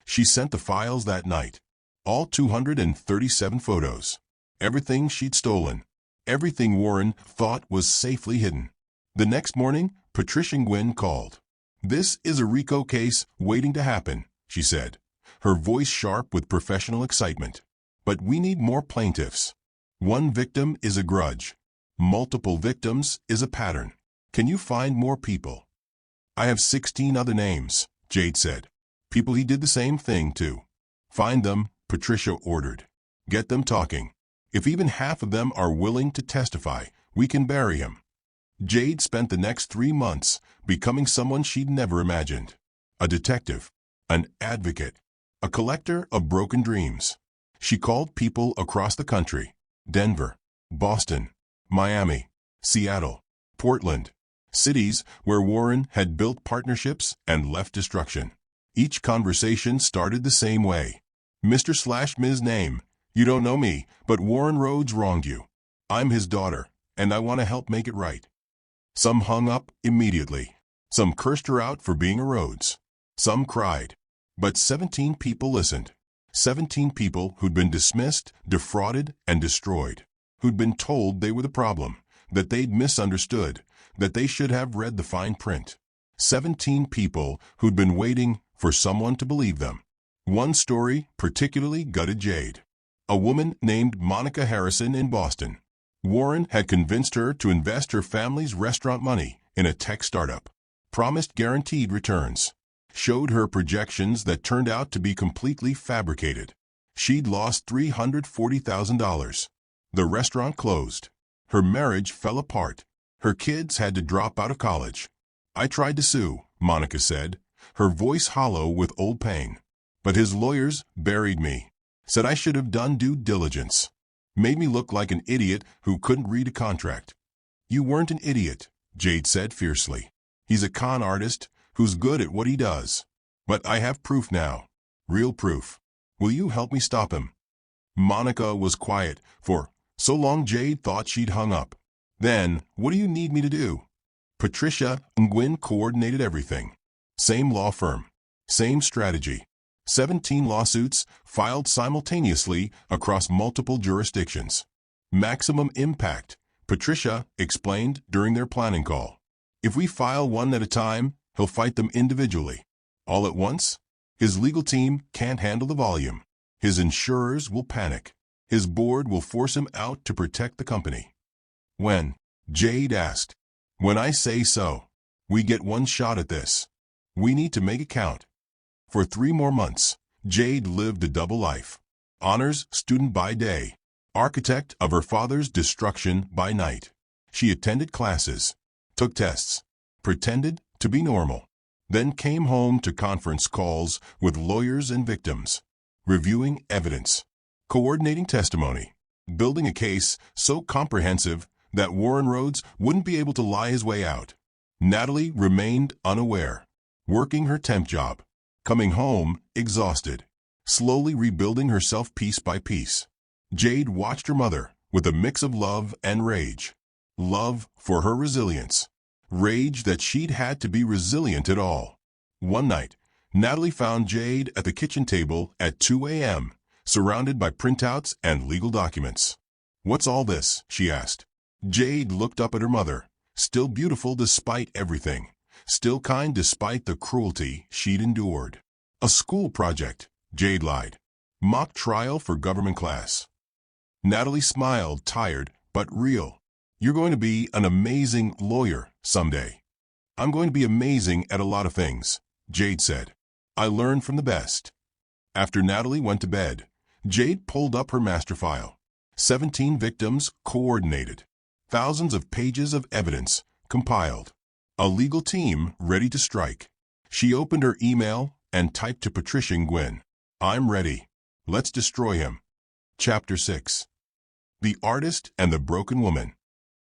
She sent the files that night. All 237 photos. Everything she'd stolen. Everything Warren thought was safely hidden. The next morning, Patricia Nguyen called. "This is a RICO case waiting to happen," she said, her voice sharp with professional excitement. "But we need more plaintiffs. One victim is a grudge. Multiple victims is a pattern. Can you find more people?" "I have 16 other names," Jade said. "People he did the same thing to." "Find them," Patricia ordered. "Get them talking. If even half of them are willing to testify, we can bury him." Jade spent the next 3 months becoming someone she'd never imagined. A detective, an advocate, a collector of broken dreams. She called people across the country: Denver, Boston, Miami, Seattle, Portland, cities where Warren had built partnerships and left destruction. Each conversation started the same way. "Mr./Ms. name, you don't know me, but Warren Rhodes wronged you. I'm his daughter, and I want to help make it right." Some hung up immediately. Some cursed her out for being a Rhodes. Some cried. But 17 people listened. 17 people who'd been dismissed, defrauded, and destroyed. Who'd been told they were the problem, that they'd misunderstood, that they should have read the fine print. 17 people who'd been waiting for someone to believe them. One story particularly gutted Jade. A woman named Monica Harrison in Boston. Warren had convinced her to invest her family's restaurant money in a tech startup. Promised guaranteed returns. Showed her projections that turned out to be completely fabricated. She'd lost $340,000. The restaurant closed. Her marriage fell apart. Her kids had to drop out of college. "I tried to sue," Monica said, her voice hollow with old pain. "But his lawyers buried me. Said I should have done due diligence. Made me look like an idiot who couldn't read a contract." "You weren't an idiot," Jade said fiercely. "He's a con artist who's good at what he does. But I have proof now. Real proof. Will you help me stop him?" Monica was quiet for so long Jade thought she'd hung up. "Then, what do you need me to do?" Patricia Nguyen coordinated everything. Same law firm. Same strategy. 17 lawsuits filed simultaneously across multiple jurisdictions. Maximum impact, Patricia explained during their planning call. If we file one at a time, he'll fight them individually. All at once? His legal team can't handle the volume. His insurers will panic. His board will force him out to protect the company. When? Jade asked. When I say so. We get one shot at this. We need to make it count. For 3 more months, Jade lived a double life. Honors student by day, architect of her father's destruction by night. She attended classes, took tests, pretended to be normal, then came home to conference calls with lawyers and victims, reviewing evidence, coordinating testimony, building a case so comprehensive that Warren Rhodes wouldn't be able to lie his way out. Natalie remained unaware, working her temp job, coming home exhausted, slowly rebuilding herself piece by piece. Jade watched her mother with a mix of love and rage. Love for her resilience. Rage that she'd had to be resilient at all. One night, Natalie found Jade at the kitchen table at 2 a.m., surrounded by printouts and legal documents. "What's all this?" she asked. Jade looked up at her mother, still beautiful despite everything, still kind despite the cruelty she'd endured. "A school project," Jade lied. "Mock trial for government class." Natalie smiled, tired but real. "You're going to be an amazing lawyer someday." "I'm going to be amazing at a lot of things," Jade said. "I learned from the best." After Natalie went to bed, Jade pulled up her master file. 17 victims coordinated. Thousands of pages of evidence compiled. A legal team ready to strike. She opened her email and typed to Patricia Nguyen, "I'm ready. Let's destroy him." Chapter 6. The Artist and the Broken Woman.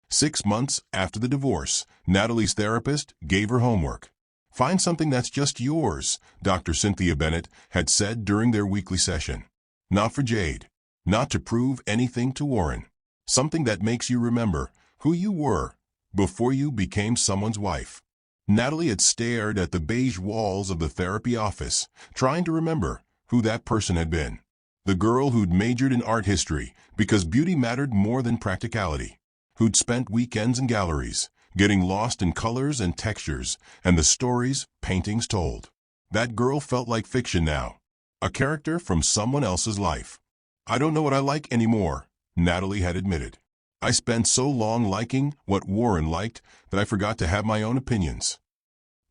6 months after the divorce, Natalie's therapist gave her homework. "Find something that's just yours," Dr. Cynthia Bennett had said during their weekly session. Not for Jade. Not to prove anything to Warren. Something that makes you remember who you were before you became someone's wife. Natalie had stared at the beige walls of the therapy office, trying to remember who that person had been. The girl who'd majored in art history because beauty mattered more than practicality. Who'd spent weekends in galleries, getting lost in colors and textures and the stories paintings told. That girl felt like fiction now. A character from someone else's life. "I don't know what I like anymore," Natalie had admitted. "I spent so long liking what Warren liked that I forgot to have my own opinions."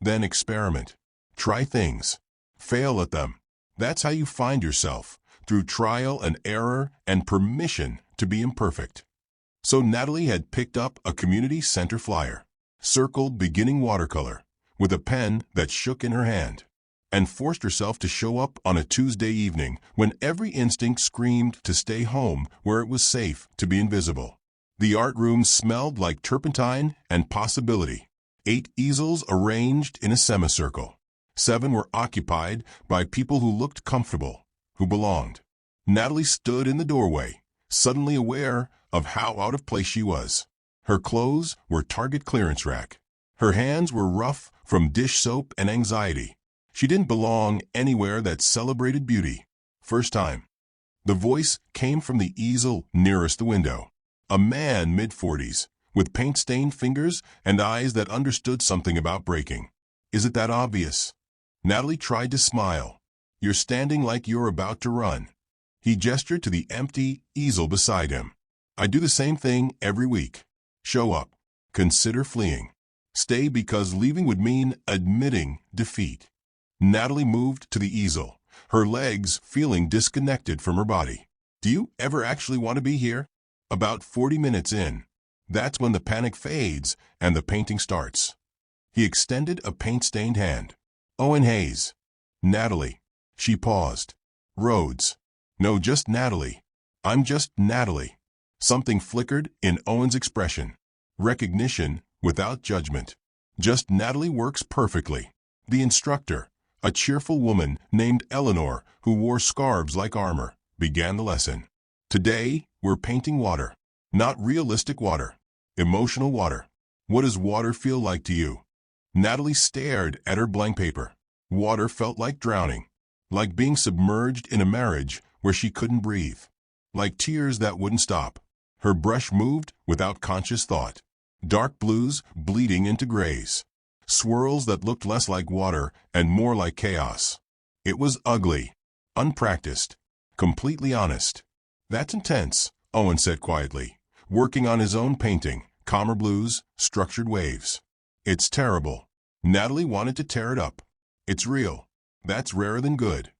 Then experiment. Try things. Fail at them. That's how you find yourself, through trial and error and permission to be imperfect. So Natalie had picked up a community center flyer, circled beginning watercolor, with a pen that shook in her hand, and forced herself to show up on a Tuesday evening when every instinct screamed to stay home where it was safe to be invisible. The art room smelled like turpentine and possibility. 8 easels arranged in a semicircle. 7 were occupied by people who looked comfortable, who belonged. Natalie stood in the doorway, suddenly aware of how out of place she was. Her clothes were Target clearance rack. Her hands were rough from dish soap and anxiety. She didn't belong anywhere that celebrated beauty. First time. The voice came from the easel nearest the window. A man mid-40s, with paint-stained fingers and eyes that understood something about breaking. "Is it that obvious?" Natalie tried to smile. "You're standing like you're about to run." He gestured to the empty easel beside him. "I do the same thing every week. Show up. Consider fleeing. Stay because leaving would mean admitting defeat." Natalie moved to the easel, her legs feeling disconnected from her body. "Do you ever actually want to be here?" About 40 minutes in, that's when the panic fades and the painting starts. He extended a paint-stained hand. "Owen Hayes." "Natalie." She paused. "Rhodes." "No, just Natalie. I'm just Natalie." Something flickered in Owen's expression. Recognition without judgment. "Just Natalie works perfectly." The instructor, a cheerful woman named Eleanor who wore scarves like armor, began the lesson. "Today, we're painting water. Not realistic water. Emotional water. What does water feel like to you?" Natalie stared at her blank paper. Water felt like drowning. Like being submerged in a marriage where she couldn't breathe. Like tears that wouldn't stop. Her brush moved without conscious thought. Dark blues bleeding into grays. Swirls that looked less like water and more like chaos. It was ugly. Unpracticed. Completely honest. That's intense, Owen said quietly, working on his own painting, calmer blues, structured waves. It's terrible. Natalie wanted to tear it up. It's real. That's rarer than good.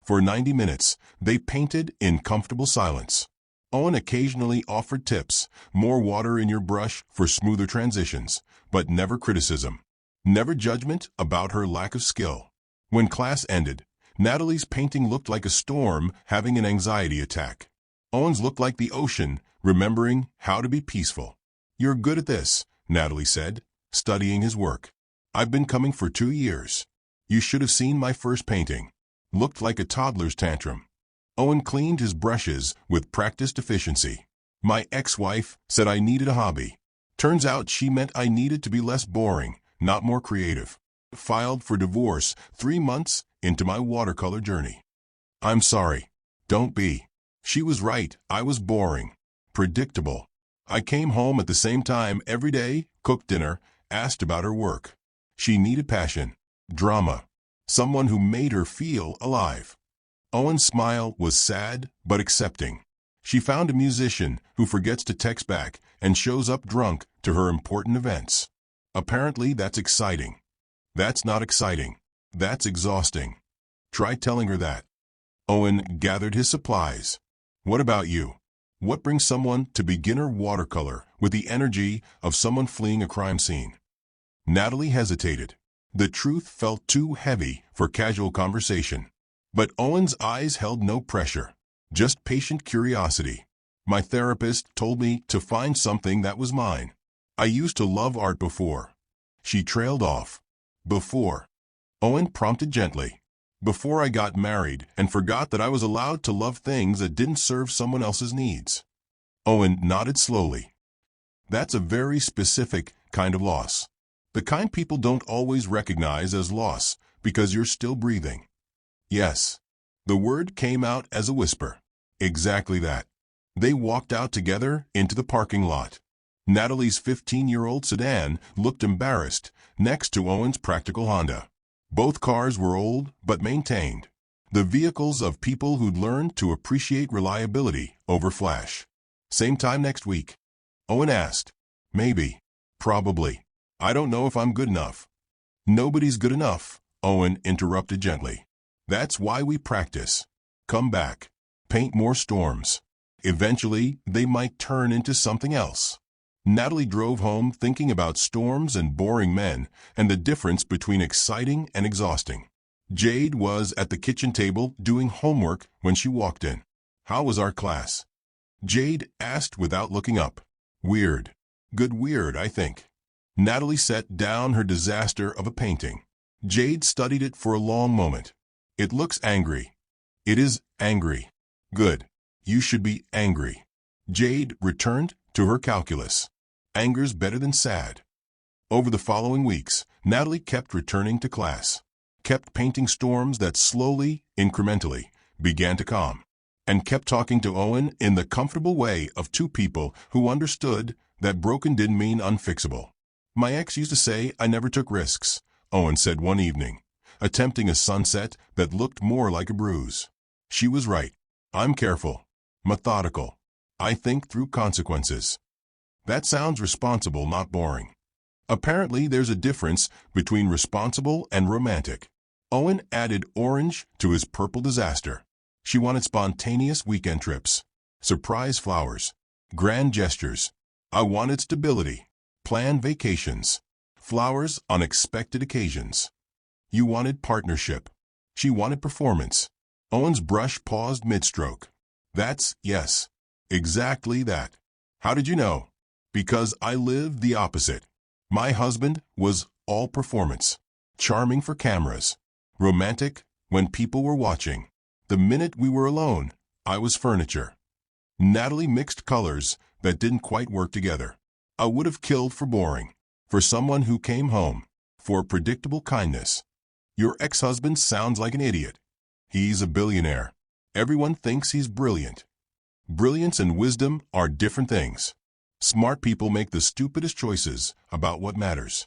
For 90 minutes, they painted in comfortable silence. Owen occasionally offered tips, more water in your brush for smoother transitions, but never criticism. Never judgment about her lack of skill. When class ended, Natalie's painting looked like a storm having an anxiety attack. Owen's looked like the ocean, remembering how to be peaceful. You're good at this, Natalie said, studying his work. I've been coming for 2 years. You should have seen my first painting. Looked like a toddler's tantrum. Owen cleaned his brushes with practiced efficiency. My ex-wife said I needed a hobby. Turns out she meant I needed to be less boring, not more creative. Filed for divorce 3 months into my watercolor journey. I'm sorry. Don't be. She was right. I was boring. Predictable. I came home at the same time every day, cooked dinner, asked about her work. She needed passion. Drama. Someone who made her feel alive. Owen's smile was sad but accepting. She found a musician who forgets to text back and shows up drunk to her important events. Apparently that's exciting. That's not exciting. That's exhausting. Try telling her that. Owen gathered his supplies. What about you? What brings someone to beginner watercolor with the energy of someone fleeing a crime scene? Natalie hesitated. The truth felt too heavy for casual conversation. But Owen's eyes held no pressure, just patient curiosity. My therapist told me to find something that was mine. I used to love art before. She trailed off. Before. Owen prompted gently. Before I got married and forgot that I was allowed to love things that didn't serve someone else's needs. Owen nodded slowly. That's a very specific kind of loss. The kind people don't always recognize as loss because you're still breathing. Yes. The word came out as a whisper. Exactly that. They walked out together into the parking lot. Natalie's 15-year-old sedan looked embarrassed next to Owen's practical Honda. Both cars were old but maintained. The vehicles of people who'd learned to appreciate reliability over flash. Same time next week. Owen asked. Maybe. Probably. I don't know if I'm good enough. Nobody's good enough, Owen interrupted gently. That's why we practice. Come back. Paint more storms. Eventually, they might turn into something else. Natalie drove home thinking about storms and boring men and the difference between exciting and exhausting. Jade was at the kitchen table doing homework when she walked in. How was our class? Jade asked without looking up. Weird. Good weird, I think. Natalie set down her disaster of a painting. Jade studied it for a long moment. It looks angry. It is angry. Good. You should be angry. Jade returned to her calculus. Anger's better than sad. Over the following weeks, Natalie kept returning to class. Kept painting storms that slowly, incrementally, began to calm. And kept talking to Owen in the comfortable way of two people who understood that broken didn't mean unfixable. My ex used to say I never took risks, Owen said one evening, attempting a sunset that looked more like a bruise. She was right. I'm careful. Methodical. I think through consequences. That sounds responsible, not boring. Apparently, there's a difference between responsible and romantic. Owen added orange to his purple disaster. She wanted spontaneous weekend trips, surprise flowers, grand gestures. I wanted stability, planned vacations, flowers on expected occasions. You wanted partnership. She wanted performance. Owen's brush paused mid-stroke. That's, yes, exactly that. How did you know? Because I lived the opposite. My husband was all performance. Charming for cameras. Romantic when people were watching. The minute we were alone, I was furniture. Natalie mixed colors that didn't quite work together. I would have killed for boring. For someone who came home. For predictable kindness. Your ex-husband sounds like an idiot. He's a billionaire. Everyone thinks he's brilliant. Brilliance and wisdom are different things. Smart people make the stupidest choices about what matters.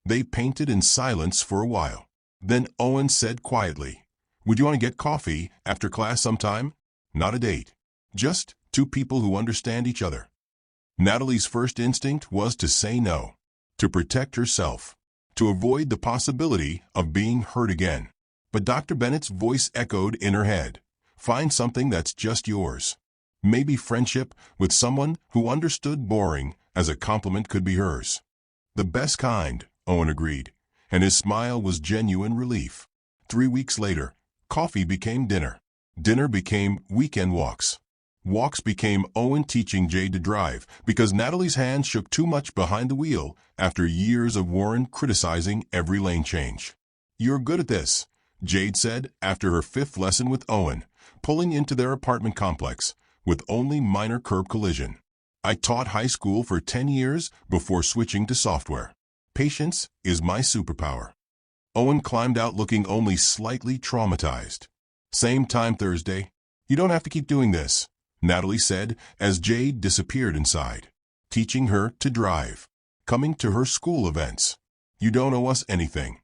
They painted in silence for a while. Then Owen said quietly, "Would you want to get coffee after class sometime?" Not a date. Just two people who understand each other. Natalie's first instinct was to say no, to protect herself, to avoid the possibility of being hurt again. But Dr. Bennett's voice echoed in her head. Find something that's just yours. Maybe friendship with someone who understood boring as a compliment could be hers. The best kind, Owen agreed, and his smile was genuine relief. 3 weeks later, coffee became dinner. Dinner became weekend walks. Walks became Owen teaching Jade to drive because Natalie's hands shook too much behind the wheel after years of Warren criticizing every lane change. "You're good at this," Jade said after her 5th lesson with Owen, pulling into their apartment complex with only minor curb collision. "I taught high school for 10 years before switching to software. Patience is my superpower." Owen climbed out looking only slightly traumatized. Same time Thursday. "You don't have to keep doing this," Natalie said as Jade disappeared inside. "Teaching her to drive. Coming to her school events. You don't owe us anything."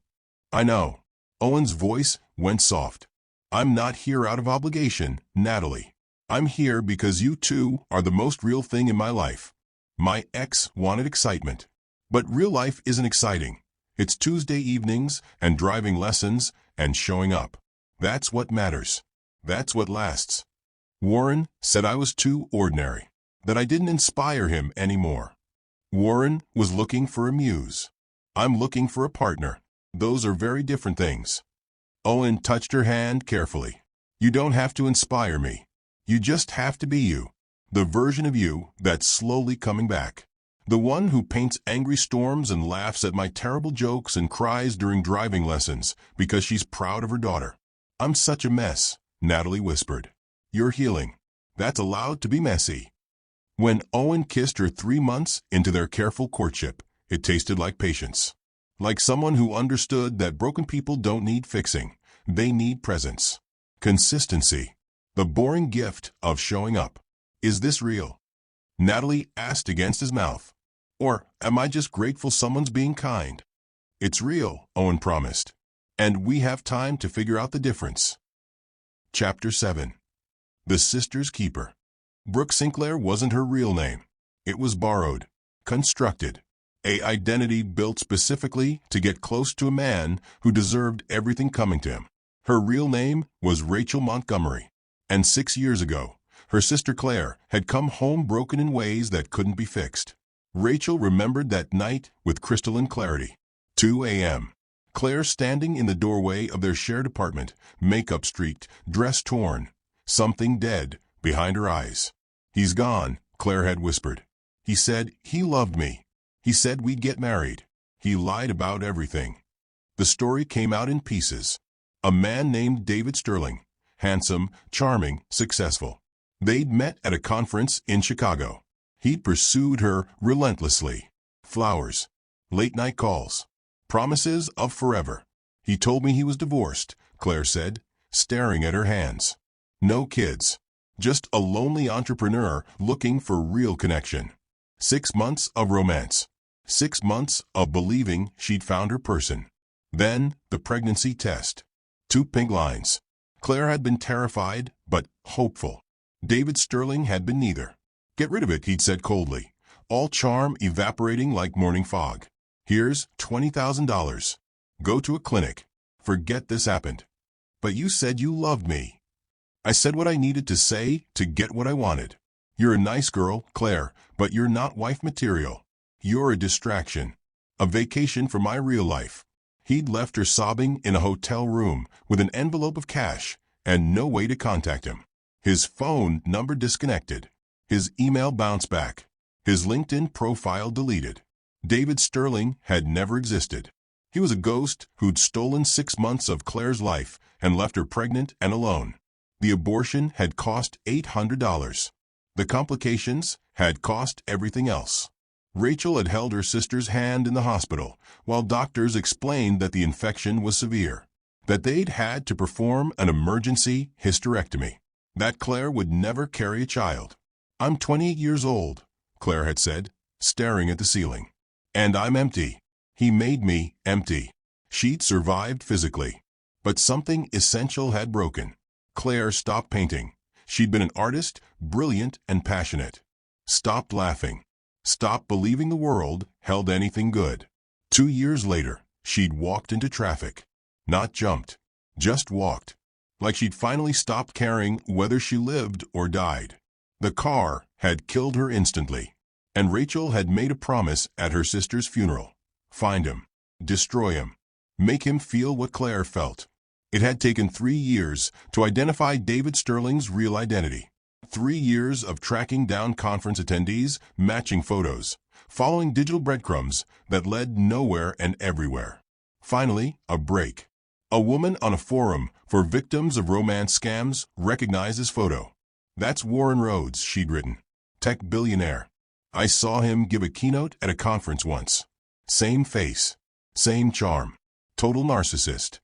"I know." Owen's voice went soft. "I'm not here out of obligation, Natalie. I'm here because you two are the most real thing in my life." My ex wanted excitement. But real life isn't exciting. It's Tuesday evenings and driving lessons and showing up. That's what matters. That's what lasts. Warren said I was too ordinary, that I didn't inspire him anymore. Warren was looking for a muse. I'm looking for a partner. Those are very different things. Owen touched her hand carefully. "You don't have to inspire me. You just have to be you. The version of you that's slowly coming back. The one who paints angry storms and laughs at my terrible jokes and cries during driving lessons because she's proud of her daughter." "I'm such a mess," Natalie whispered. "You're healing. That's allowed to be messy." When Owen kissed her 3 months into their careful courtship, it tasted like patience. Like someone who understood that broken people don't need fixing. They need presence. Consistency. The boring gift of showing up. "Is this real?" Natalie asked against his mouth. "Or am I just grateful someone's being kind?" "It's real," Owen promised. "And we have time to figure out the difference." Chapter 7. The Sister's Keeper. Brooke Sinclair wasn't her real name. It was borrowed, constructed, an identity built specifically to get close to a man who deserved everything coming to him. Her real name was Rachel Montgomery, and 6 years ago, her sister Claire had come home broken in ways that couldn't be fixed. Rachel remembered that night with crystalline clarity. 2 a.m. Claire standing in the doorway of their shared apartment, makeup streaked, dress torn, something dead behind her eyes. "He's gone," Claire had whispered. "He said he loved me. He said we'd get married. He lied about everything." The story came out in pieces. A man named David Sterling, handsome, charming, successful. They'd met at a conference in Chicago. He'd pursued her relentlessly. Flowers, late-night calls, promises of forever. "He told me he was divorced," Claire said, staring at her hands. "No kids. Just a lonely entrepreneur looking for real connection. 6 months of romance. 6 months of believing she'd found her person. Then the pregnancy test. 2 pink lines. Claire had been terrified, but hopeful. David Sterling had been neither. "Get rid of it," he'd said coldly, all charm evaporating like morning fog. "Here's $20,000. Go to a clinic. Forget this happened." "But you said you loved me." "I said what I needed to say to get what I wanted. You're a nice girl, Claire, but you're not wife material. You're a distraction. A vacation from my real life." He'd left her sobbing in a hotel room with an envelope of cash and no way to contact him. His phone number disconnected. His email bounced back. His LinkedIn profile deleted. David Sterling had never existed. He was a ghost who'd stolen 6 months of Claire's life and left her pregnant and alone. The abortion had cost $800. The complications had cost everything else. Rachel had held her sister's hand in the hospital while doctors explained that the infection was severe, that they'd had to perform an emergency hysterectomy, that Claire would never carry a child. "I'm 28 years old," Claire had said, staring at the ceiling. "And I'm empty. He made me empty." She'd survived physically, but something essential had broken. Claire stopped painting. She'd been an artist, brilliant and passionate. Stopped laughing. Stopped believing the world held anything good. 2 years later, she'd walked into traffic. Not jumped. Just walked. Like she'd finally stopped caring whether she lived or died. The car had killed her instantly. And Rachel had made a promise at her sister's funeral. Find him. Destroy him. Make him feel what Claire felt. It had taken 3 years to identify David Sterling's real identity. 3 years of tracking down conference attendees, matching photos, following digital breadcrumbs that led nowhere and everywhere. Finally, a break. A woman on a forum for victims of romance scams recognized his photo. "That's Warren Rhodes," she'd written. "Tech billionaire. I saw him give a keynote at a conference once. Same face. Same charm. Total narcissist."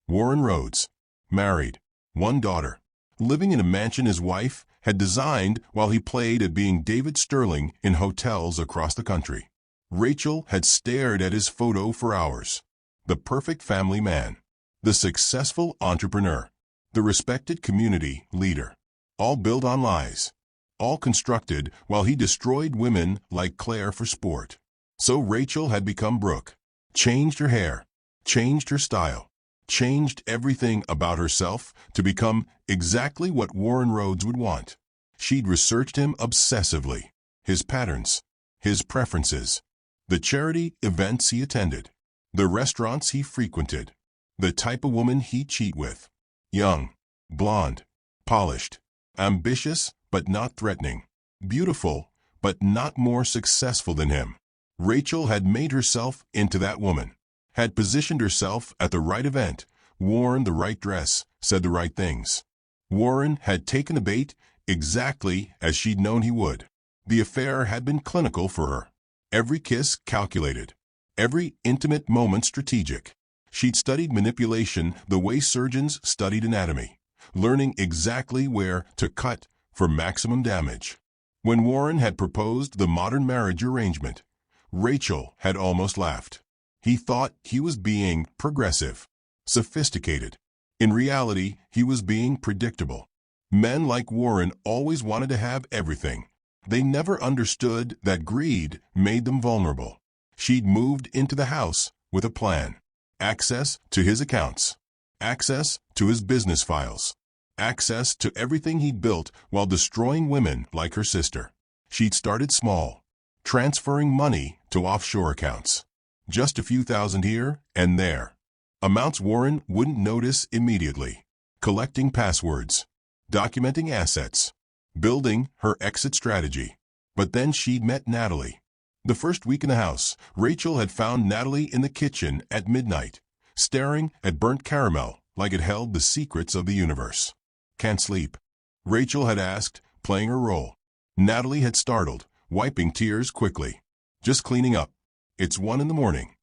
Warren Rhodes. Married. 1 daughter. Living in a mansion his wife had designed while he played at being David Sterling in hotels across the country. Rachel had stared at his photo for hours. The perfect family man. The successful entrepreneur. The respected community leader. All built on lies. All constructed while he destroyed women like Claire for sport. So Rachel had become Brooke. Changed her hair. Changed her style. Changed everything about herself to become exactly what Warren Rhodes would want. She'd researched him obsessively. His patterns. His preferences. The charity events he attended. The restaurants he frequented. The type of woman he'd cheat with. Young. Blonde. Polished. Ambitious, but not threatening. Beautiful, but not more successful than him. Rachel had made herself into that woman. Had positioned herself at the right event, worn the right dress, said the right things. Warren had taken the bait exactly as she'd known he would. The affair had been clinical for her. Every kiss calculated. Every intimate moment strategic. She'd studied manipulation the way surgeons studied anatomy, learning exactly where to cut for maximum damage. When Warren had proposed the modern marriage arrangement, Rachel had almost laughed. He thought he was being progressive, sophisticated. In reality, he was being predictable. Men like Warren always wanted to have everything. They never understood that greed made them vulnerable. She'd moved into the house with a plan. Access to his accounts. Access to his business files. Access to everything he'd built while destroying women like her sister. She'd started small, transferring money to offshore accounts. Just a few thousand here and there. Amounts Warren wouldn't notice immediately. Collecting passwords. Documenting assets. Building her exit strategy. But then she'd met Natalie. The first week in the house, Rachel had found Natalie in the kitchen at midnight, staring at burnt caramel like it held the secrets of the universe. "Can't sleep?" Rachel had asked, playing her role. Natalie had startled, wiping tears quickly. "Just cleaning up. It's 1 in the morning.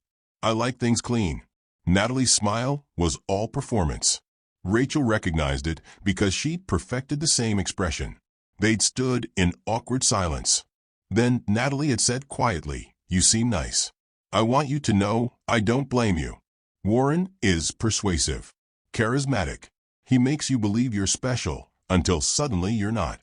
I like things clean." Natalie's smile was all performance. Rachel recognized it because she'd perfected the same expression. They'd stood in awkward silence. Then Natalie had said quietly, "You seem nice. I want you to know I don't blame you." Warren is persuasive, charismatic. He makes you believe you're special until suddenly you're not.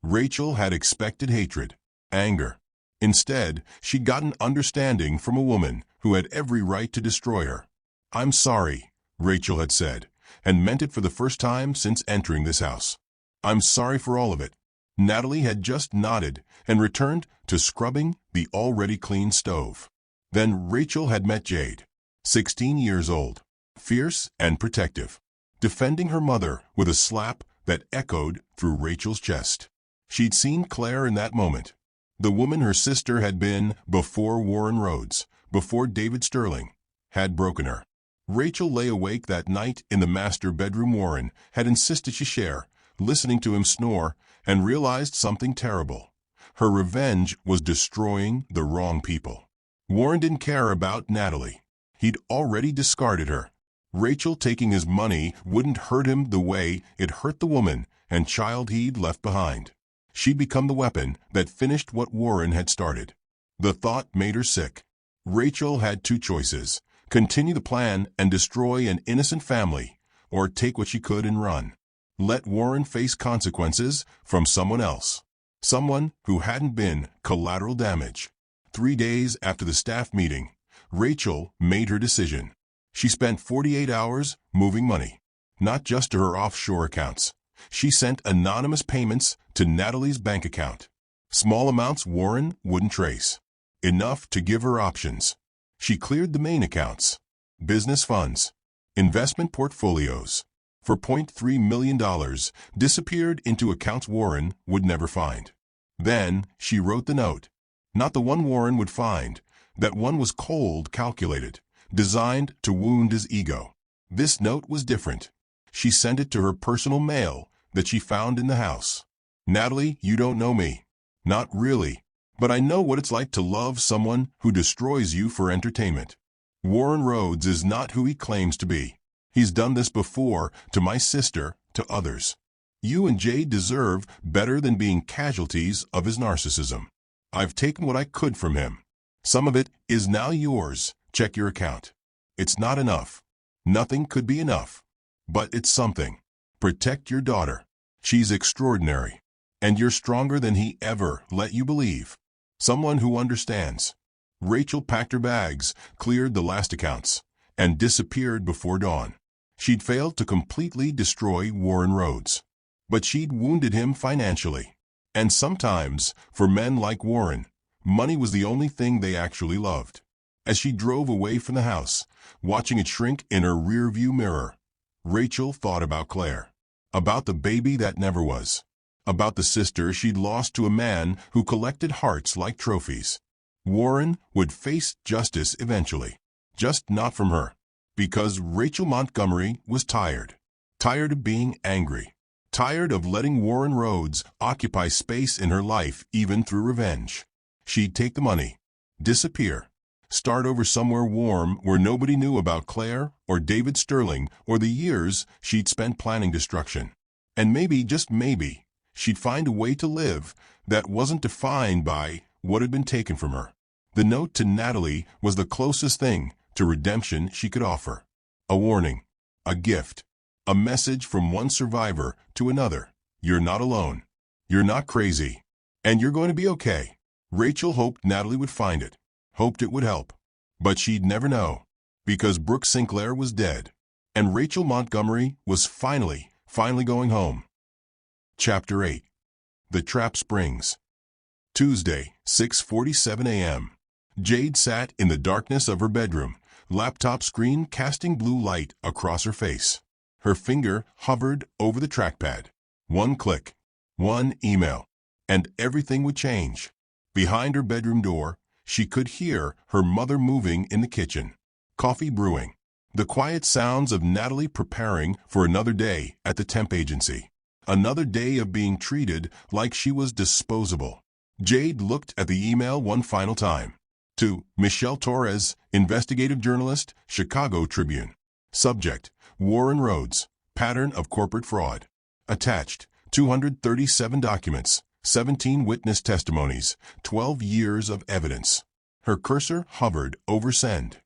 Rachel had expected hatred, anger. Instead, she'd gotten understanding from a woman who had every right to destroy her. "I'm sorry," Rachel had said, and meant it for the first time since entering this house. "I'm sorry for all of it." Natalie had just nodded and returned to scrubbing the already clean stove. Then Rachel had met Jade, 16 years old, fierce and protective, defending her mother with a slap that echoed through Rachel's chest. She'd seen Claire in that moment, the woman her sister had been before Warren Rhodes, before David Sterling, had broken her. Rachel lay awake that night in the master bedroom Warren had insisted she share, listening to him snore, and realized something terrible. Her revenge was destroying the wrong people. Warren didn't care about Natalie. He'd already discarded her. Rachel taking his money wouldn't hurt him the way it hurt the woman and child he'd left behind. She'd become the weapon that finished what Warren had started. The thought made her sick. Rachel had two choices: continue the plan and destroy an innocent family, or take what she could and run. Let Warren face consequences from someone else. Someone who hadn't been collateral damage. 3 days after the staff meeting, Rachel made her decision. She spent 48 hours moving money, not just to her offshore accounts. She sent anonymous payments to Natalie's bank account. Small amounts Warren wouldn't trace. Enough to give her options. She cleared the main accounts, business funds, investment portfolios, for $0.3 million, disappeared into accounts Warren would never find. Then she wrote the note. Not the one Warren would find. That one was cold, calculated, designed to wound his ego. This note was different. She sent it to her personal mail that she found in the house. Natalie, you don't know me. Not really. But I know what it's like to love someone who destroys you for entertainment. Warren Rhodes is not who he claims to be. He's done this before, to my sister, to others. You and Jade deserve better than being casualties of his narcissism. I've taken what I could from him. Some of it is now yours. Check your account. It's not enough. Nothing could be enough. But it's something. Protect your daughter. She's extraordinary. And you're stronger than he ever let you believe. Someone who understands. Rachel packed her bags, cleared the last accounts, and disappeared before dawn. She'd failed to completely destroy Warren Rhodes. But she'd wounded him financially. And sometimes, for men like Warren, money was the only thing they actually loved. As she drove away from the house, watching it shrink in her rearview mirror, Rachel thought about Claire. About the baby that never was. About the sister she'd lost to a man who collected hearts like trophies. Warren would face justice eventually. Just not from her. Because Rachel Montgomery was tired. Tired of being angry. Tired of letting Warren Rhodes occupy space in her life even through revenge. She'd take the money, disappear, start over somewhere warm where nobody knew about Claire or David Sterling or the years she'd spent planning destruction. And maybe, just maybe, she'd find a way to live that wasn't defined by what had been taken from her. The note to Natalie was the closest thing to redemption she could offer. A warning, a gift, a message from one survivor to another. You're not alone. You're not crazy. And you're going to be okay. Rachel hoped Natalie would find it, hoped it would help. But she'd never know, because Brooke Sinclair was dead, and Rachel Montgomery was finally going home. Chapter 8. The Trap Springs. Tuesday, 6:47 a.m. Jade sat in the darkness of her bedroom, laptop screen casting blue light across her face. Her finger hovered over the trackpad. One click, one email, and everything would change. Behind her bedroom door, she could hear her mother moving in the kitchen, coffee brewing, the quiet sounds of Natalie preparing for another day at the temp agency. Another day of being treated like she was disposable. Jade looked at the email one final time. To Michelle Torres, investigative journalist, Chicago Tribune. Subject, Warren Rhodes, pattern of corporate fraud. Attached, 237 documents, 17 witness testimonies, 12 years of evidence. Her cursor hovered over send.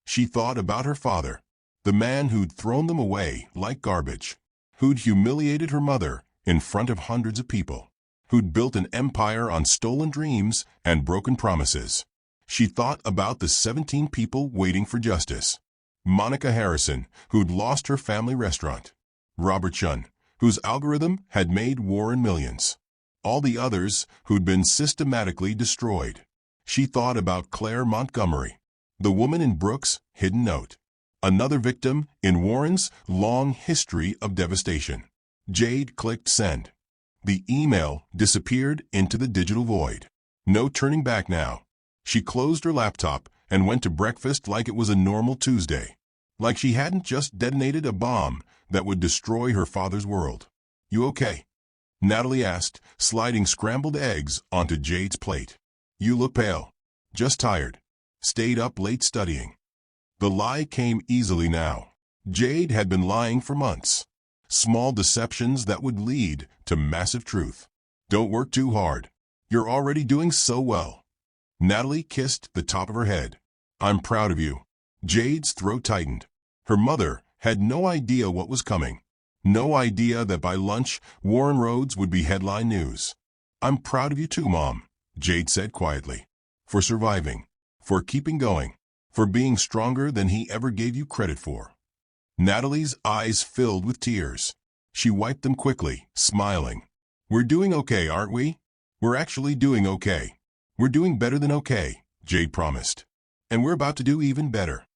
She thought about her father, the man who'd thrown them away like garbage, who'd humiliated her mother in front of hundreds of people, who'd built an empire on stolen dreams and broken promises. She thought about the 17 people waiting for justice. Monica Harrison, who'd lost her family restaurant. Robert Chun, whose algorithm had made Warren millions. All the others who'd been systematically destroyed. She thought about Claire Montgomery, the woman in Brooke's hidden note. Another victim in Warren's long history of devastation. Jade clicked send. The email disappeared into the digital void. No turning back now. She closed her laptop and went to breakfast like it was a normal Tuesday. Like she hadn't just detonated a bomb that would destroy her father's world. You okay? Natalie asked, sliding scrambled eggs onto Jade's plate. You look pale. Just tired. Stayed up late studying. The lie came easily now. Jade had been lying for months. Small deceptions that would lead to massive truth. Don't work too hard. You're already doing so well. Natalie kissed the top of her head. I'm proud of you. Jade's throat tightened. Her mother had no idea what was coming. No idea that by lunch, Warren Rhodes would be headline news. I'm proud of you too, Mom, Jade said quietly. For surviving. For keeping going. For being stronger than he ever gave you credit for. Natalie's eyes filled with tears. She wiped them quickly, smiling. We're doing okay, aren't we? We're actually doing okay. We're doing better than okay, Jade promised. And we're about to do even better.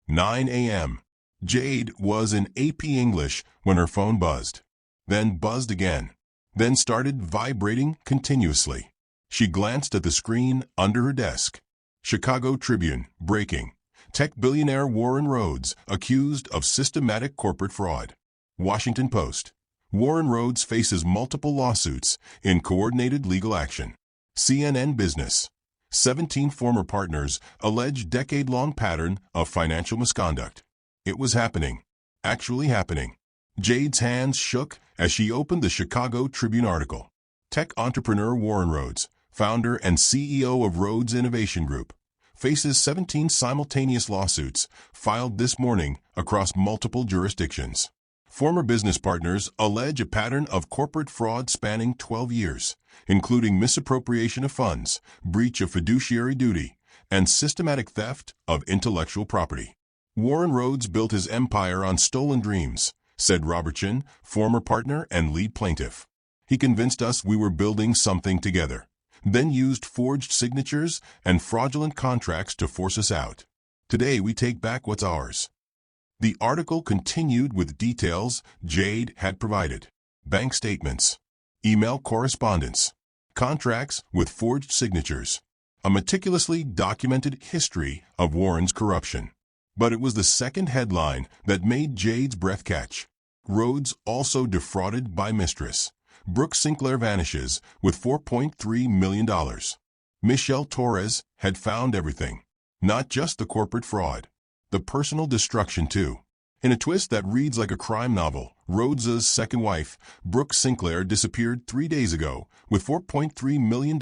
9 a.m. Jade was in AP English when her phone buzzed. Then buzzed again. Then started vibrating continuously. She glanced at the screen under her desk. Chicago Tribune, breaking. Tech billionaire Warren Rhodes accused of systematic corporate fraud. Washington Post. Warren Rhodes faces multiple lawsuits in coordinated legal action. CNN Business. 17 former partners allege decade-long pattern of financial misconduct. It was happening. Actually happening. Jade's hands shook as she opened the Chicago Tribune article. Tech entrepreneur Warren Rhodes, founder and CEO of Rhodes Innovation Group, faces 17 simultaneous lawsuits filed this morning across multiple jurisdictions. Former business partners allege a pattern of corporate fraud spanning 12 years, including misappropriation of funds, breach of fiduciary duty, and systematic theft of intellectual property. Warren Rhodes built his empire on stolen dreams, said Robertson, former partner and lead plaintiff. He convinced us we were building something together, then used forged signatures and fraudulent contracts to force us out. Today we take back what's ours. The article continued with details Jade had provided. Bank statements, email correspondence, contracts with forged signatures, a meticulously documented history of Warren's corruption. But it was the second headline that made Jade's breath catch. Rhodes also defrauded by mistress. Brooke Sinclair vanishes with $4.3 million. Michelle Torres had found everything. Not just the corporate fraud. The personal destruction, too. In a twist that reads like a crime novel, Rhodes's second wife, Brooke Sinclair, disappeared 3 days ago with $4.3 million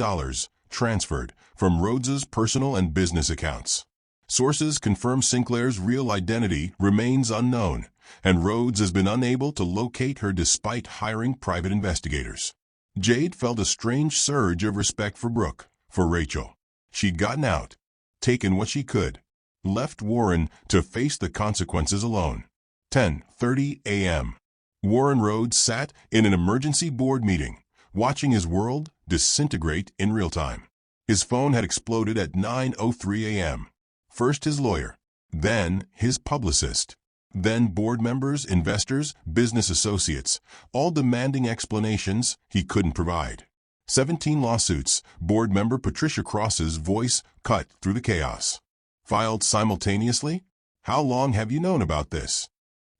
transferred from Rhodes's personal and business accounts. Sources confirm Sinclair's real identity remains unknown, and Rhodes has been unable to locate her despite hiring private investigators. Jade felt a strange surge of respect for Brooke, for Rachel. She'd gotten out, taken what she could, left Warren to face the consequences alone. 10:30 a.m. Warren Rhodes sat in an emergency board meeting, watching his world disintegrate in real time. His phone had exploded at 9:03 a.m. First his lawyer, then his publicist, then board members, investors, business associates, all demanding explanations he couldn't provide. 17 lawsuits, board member Patricia Cross's voice cut through the chaos. Filed simultaneously? How long have you known about this?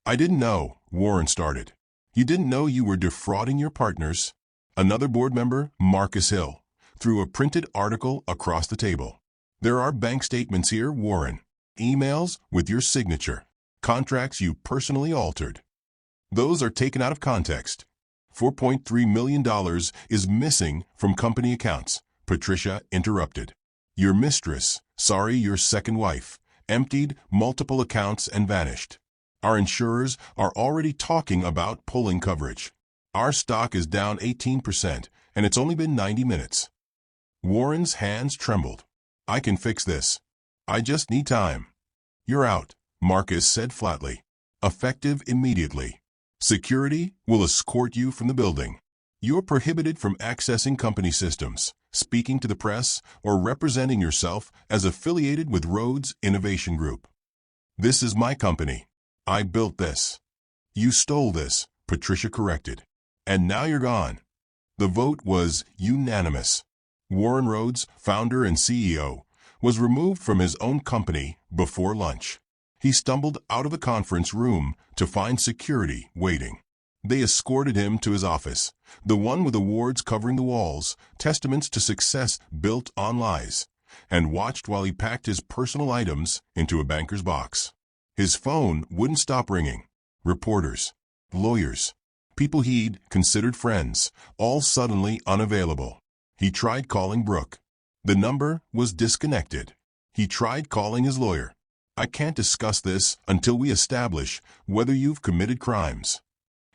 I didn't know, Warren started. You didn't know you were defrauding your partners? Another board member, Marcus Hill, threw a printed article across the table. There are bank statements here, Warren. Emails with your signature. Contracts you personally altered. Those are taken out of context. $4.3 million is missing from company accounts, Patricia interrupted. Your mistress, your second wife, emptied multiple accounts and vanished. Our insurers are already talking about pulling coverage. Our stock is down 18%, and it's only been 90 minutes. Warren's hands trembled. I can fix this. I just need time. You're out, Marcus said flatly. Effective immediately. Security will escort you from the building. You're prohibited from accessing company systems, speaking to the press, or representing yourself as affiliated with Rhodes Innovation Group. This is my company. I built this. You stole this, Patricia corrected. And now you're gone. The vote was unanimous. Warren Rhodes, founder and CEO, was removed from his own company before lunch. He stumbled out of the conference room to find security waiting. They escorted him to his office, the one with awards covering the walls, testaments to success built on lies, and watched while he packed his personal items into a banker's box. His phone wouldn't stop ringing. reporters, lawyers, people he'd considered friends, all suddenly unavailable. He tried calling Brooke. The number was disconnected. He tried calling his lawyer. I can't discuss this until we establish whether you've committed crimes.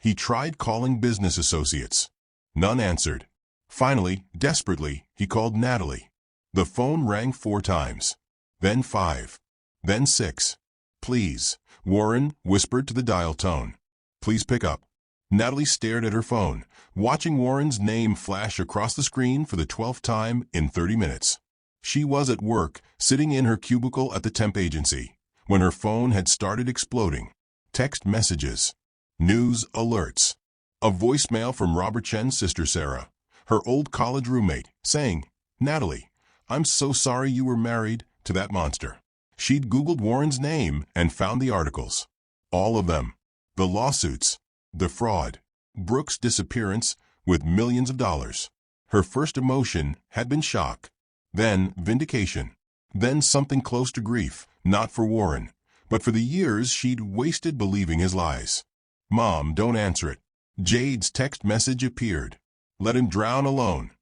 He tried calling business associates. None answered. Finally, desperately, he called Natalie. The phone rang 4 times. Then 5. Then 6. Please, Warren whispered to the dial tone. Please pick up. Natalie stared at her phone, watching Warren's name flash across the screen for the 12th time in 30 minutes. She was at work, sitting in her cubicle at the temp agency, when her phone had started exploding. Text messages. News alerts. A voicemail from Robert Chen's sister Sarah, her old college roommate, saying, "Natalie, I'm so sorry you were married to that monster." She'd Googled Warren's name and found the articles. All of them. The lawsuits. The fraud. Brooke's disappearance with millions of dollars. Her first emotion had been shock. Then vindication. Then something close to grief, not for Warren, but for the years she'd wasted believing his lies. "Mom, don't answer it." Jade's text message appeared. "Let him drown alone."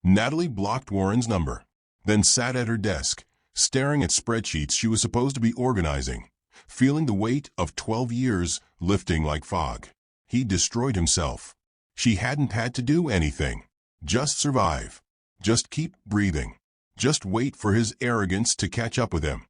Natalie blocked Warren's number, then sat at her desk, staring at spreadsheets she was supposed to be organizing, feeling the weight of 12 years lifting like fog. He destroyed himself. She hadn't had to do anything. Just survive. Just keep breathing. Just wait for his arrogance to catch up with him.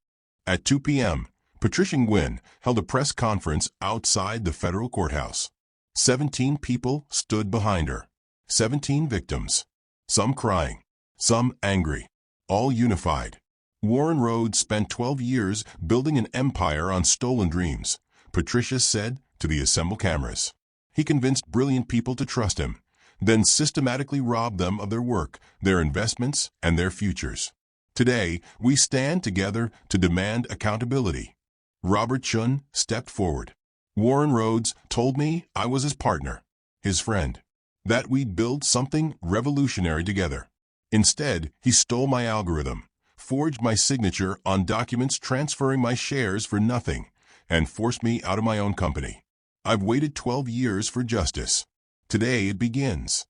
At 2 p.m., Patricia Nguyen held a press conference outside the federal courthouse. 17 people stood behind her. 17 victims. Some crying. Some angry. All unified. Warren Rhodes spent 12 years building an empire on stolen dreams, Patricia said to the assembled cameras. He convinced brilliant people to trust him, then systematically robbed them of their work, their investments, and their futures. Today, we stand together to demand accountability. Robert Chun stepped forward. Warren Rhodes told me I was his partner, his friend, that we'd build something revolutionary together. Instead, he stole my algorithm, forged my signature on documents transferring my shares for nothing, and forced me out of my own company. I've waited 12 years for justice. Today it begins.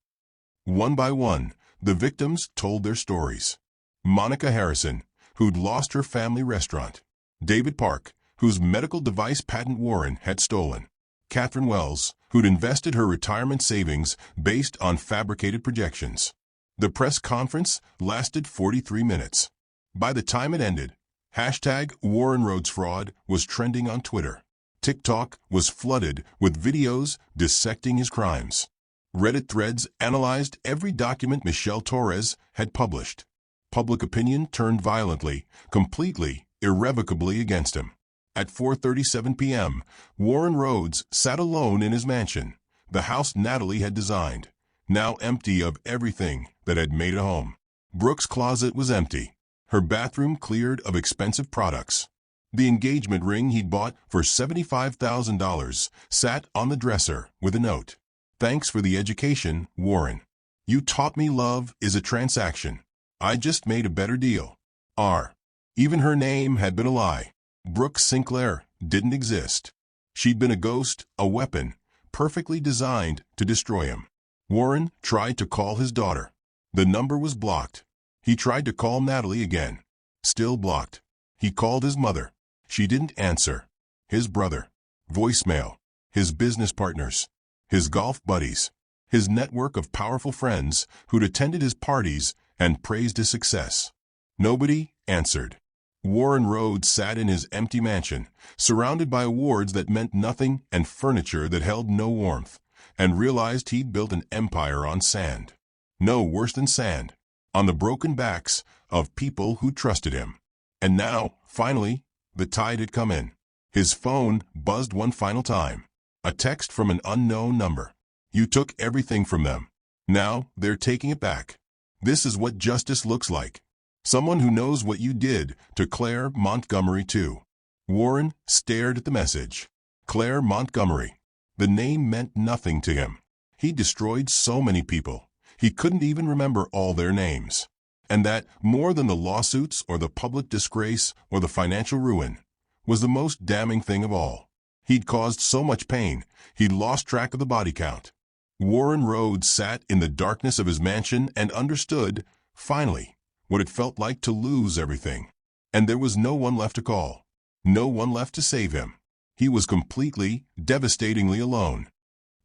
One by one, the victims told their stories. Monica Harrison, who'd lost her family restaurant. David Park, whose medical device patent Warren had stolen. Catherine Wells, who'd invested her retirement savings based on fabricated projections. The press conference lasted 43 minutes. By the time it ended, #WarrenRhodesFraud was trending on Twitter. TikTok was flooded with videos dissecting his crimes. Reddit threads analyzed every document Michelle Torres had published. Public opinion turned violently, completely, irrevocably against him. At 4:37 p.m., Warren Rhodes sat alone in his mansion, the house Natalie had designed, now empty of everything that had made a home. Brooke's closet was empty, her bathroom cleared of expensive products. The engagement ring he'd bought for $75,000 sat on the dresser with a note. "Thanks for the education, Warren. You taught me love is a transaction. I just made a better deal. R." Even her name had been a lie. Brooke Sinclair didn't exist. She'd been a ghost, a weapon, perfectly designed to destroy him. Warren tried to call his daughter. The number was blocked. He tried to call Natalie again. Still blocked. He called his mother. She didn't answer. His brother. Voicemail. His business partners. His golf buddies. His network of powerful friends who'd attended his parties and praised his success. Nobody answered. Warren Rhodes sat in his empty mansion, surrounded by awards that meant nothing and furniture that held no warmth, and realized he'd built an empire on sand. No, worse than sand. On the broken backs of people who trusted him. And now, finally, the tide had come in. His phone buzzed one final time. A text from an unknown number. "You took everything from them. Now they're taking it back. This is what justice looks like. Someone who knows what you did to Claire Montgomery too." Warren stared at the message. Claire Montgomery. The name meant nothing to him. He destroyed so many people. He couldn't even remember all their names. And that, more than the lawsuits or the public disgrace or the financial ruin, was the most damning thing of all. He'd caused so much pain, he'd lost track of the body count. Warren Rhodes sat in the darkness of his mansion and understood, finally, what it felt like to lose everything. And there was no one left to call. No one left to save him. He was completely, devastatingly alone.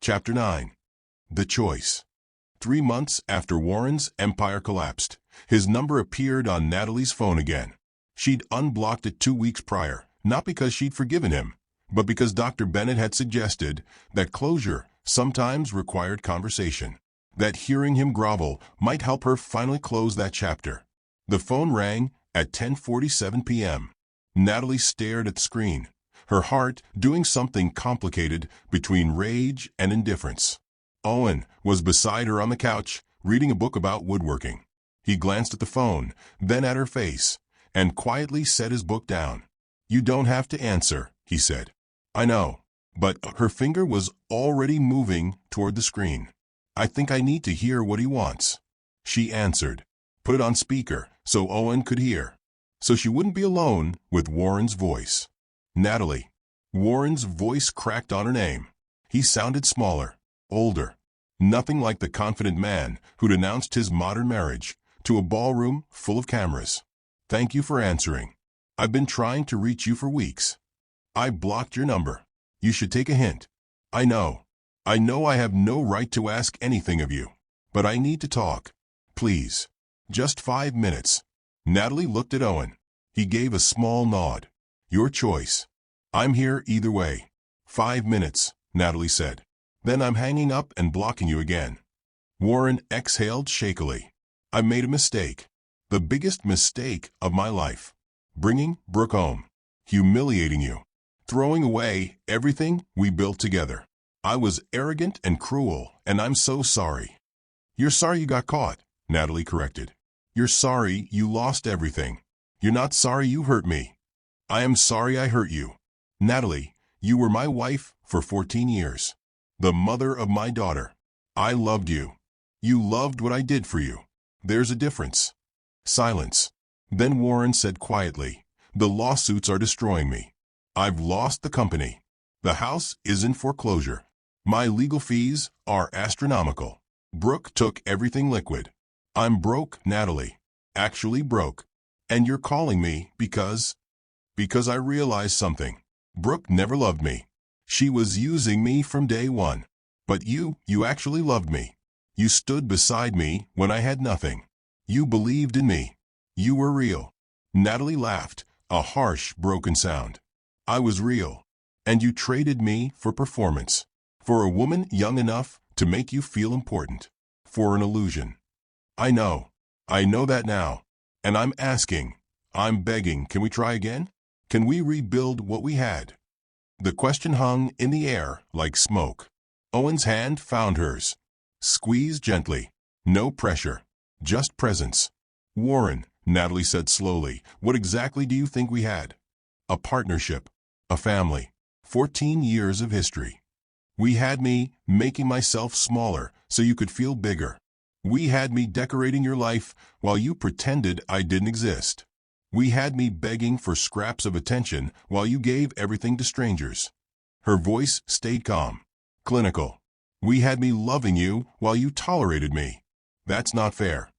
Chapter 9. The Choice. 3 months after Warren's empire collapsed, his number appeared on Natalie's phone again. She'd unblocked it 2 weeks prior, not because she'd forgiven him, but because Dr. Bennett had suggested that closure sometimes required conversation, that hearing him grovel might help her finally close that chapter. The phone rang at 10:47 p.m. Natalie stared at the screen, her heart doing something complicated between rage and indifference. Owen was beside her on the couch, reading a book about woodworking. He glanced at the phone, then at her face, and quietly set his book down. "You don't have to answer," he said. "I know." But her finger was already moving toward the screen. "I think I need to hear what he wants." She answered. Put it on speaker so Owen could hear, so she wouldn't be alone with Warren's voice. Natalie. Warren's voice cracked on her name. He sounded smaller, older. Nothing like the confident man who'd announced his modern marriage to a ballroom full of cameras. "Thank you for answering. I've been trying to reach you for weeks. I blocked your number. You should take a hint. I know I have no right to ask anything of you, but I need to talk. Please. Just 5 minutes." Natalie looked at Owen. He gave a small nod. "Your choice. I'm here either way." 5 minutes, Natalie said. "Then I'm hanging up and blocking you again." Warren exhaled shakily. "I made a mistake. The biggest mistake of my life. Bringing Brooke home. Humiliating you. Throwing away everything we built together. I was arrogant and cruel, and I'm so sorry." "You're sorry you got caught," Natalie corrected. "You're sorry you lost everything. You're not sorry you hurt me." "I am sorry I hurt you. Natalie, you were my wife for 14 years. The mother of my daughter. I loved you. You loved what I did for you. There's a difference." Silence. Then Warren said quietly, "The lawsuits are destroying me. I've lost the company. The house is in foreclosure. My legal fees are astronomical. Brooke took everything liquid. I'm broke, Natalie. Actually broke. And you're calling me because I realized something. Brooke never loved me. She was using me from day one. But you actually loved me. You stood beside me when I had nothing. You believed in me. You were real." Natalie laughed, a harsh, broken sound. "I was real. And you traded me for performance. For a woman young enough to make you feel important. For an illusion. I know that now. And I'm asking, I'm begging, can we try again? Can we rebuild what we had?" The question hung in the air like smoke. Owen's hand found hers. Squeezed gently. No pressure. Just presence. "Warren," Natalie said slowly, "what exactly do you think we had?" "A partnership. A family. 14 years of history. We had me making myself smaller so you could feel bigger. We had me decorating your life while you pretended I didn't exist. We had me begging for scraps of attention while you gave everything to strangers." Her voice stayed calm, clinical. "We had me loving you while you tolerated me. That's not fair.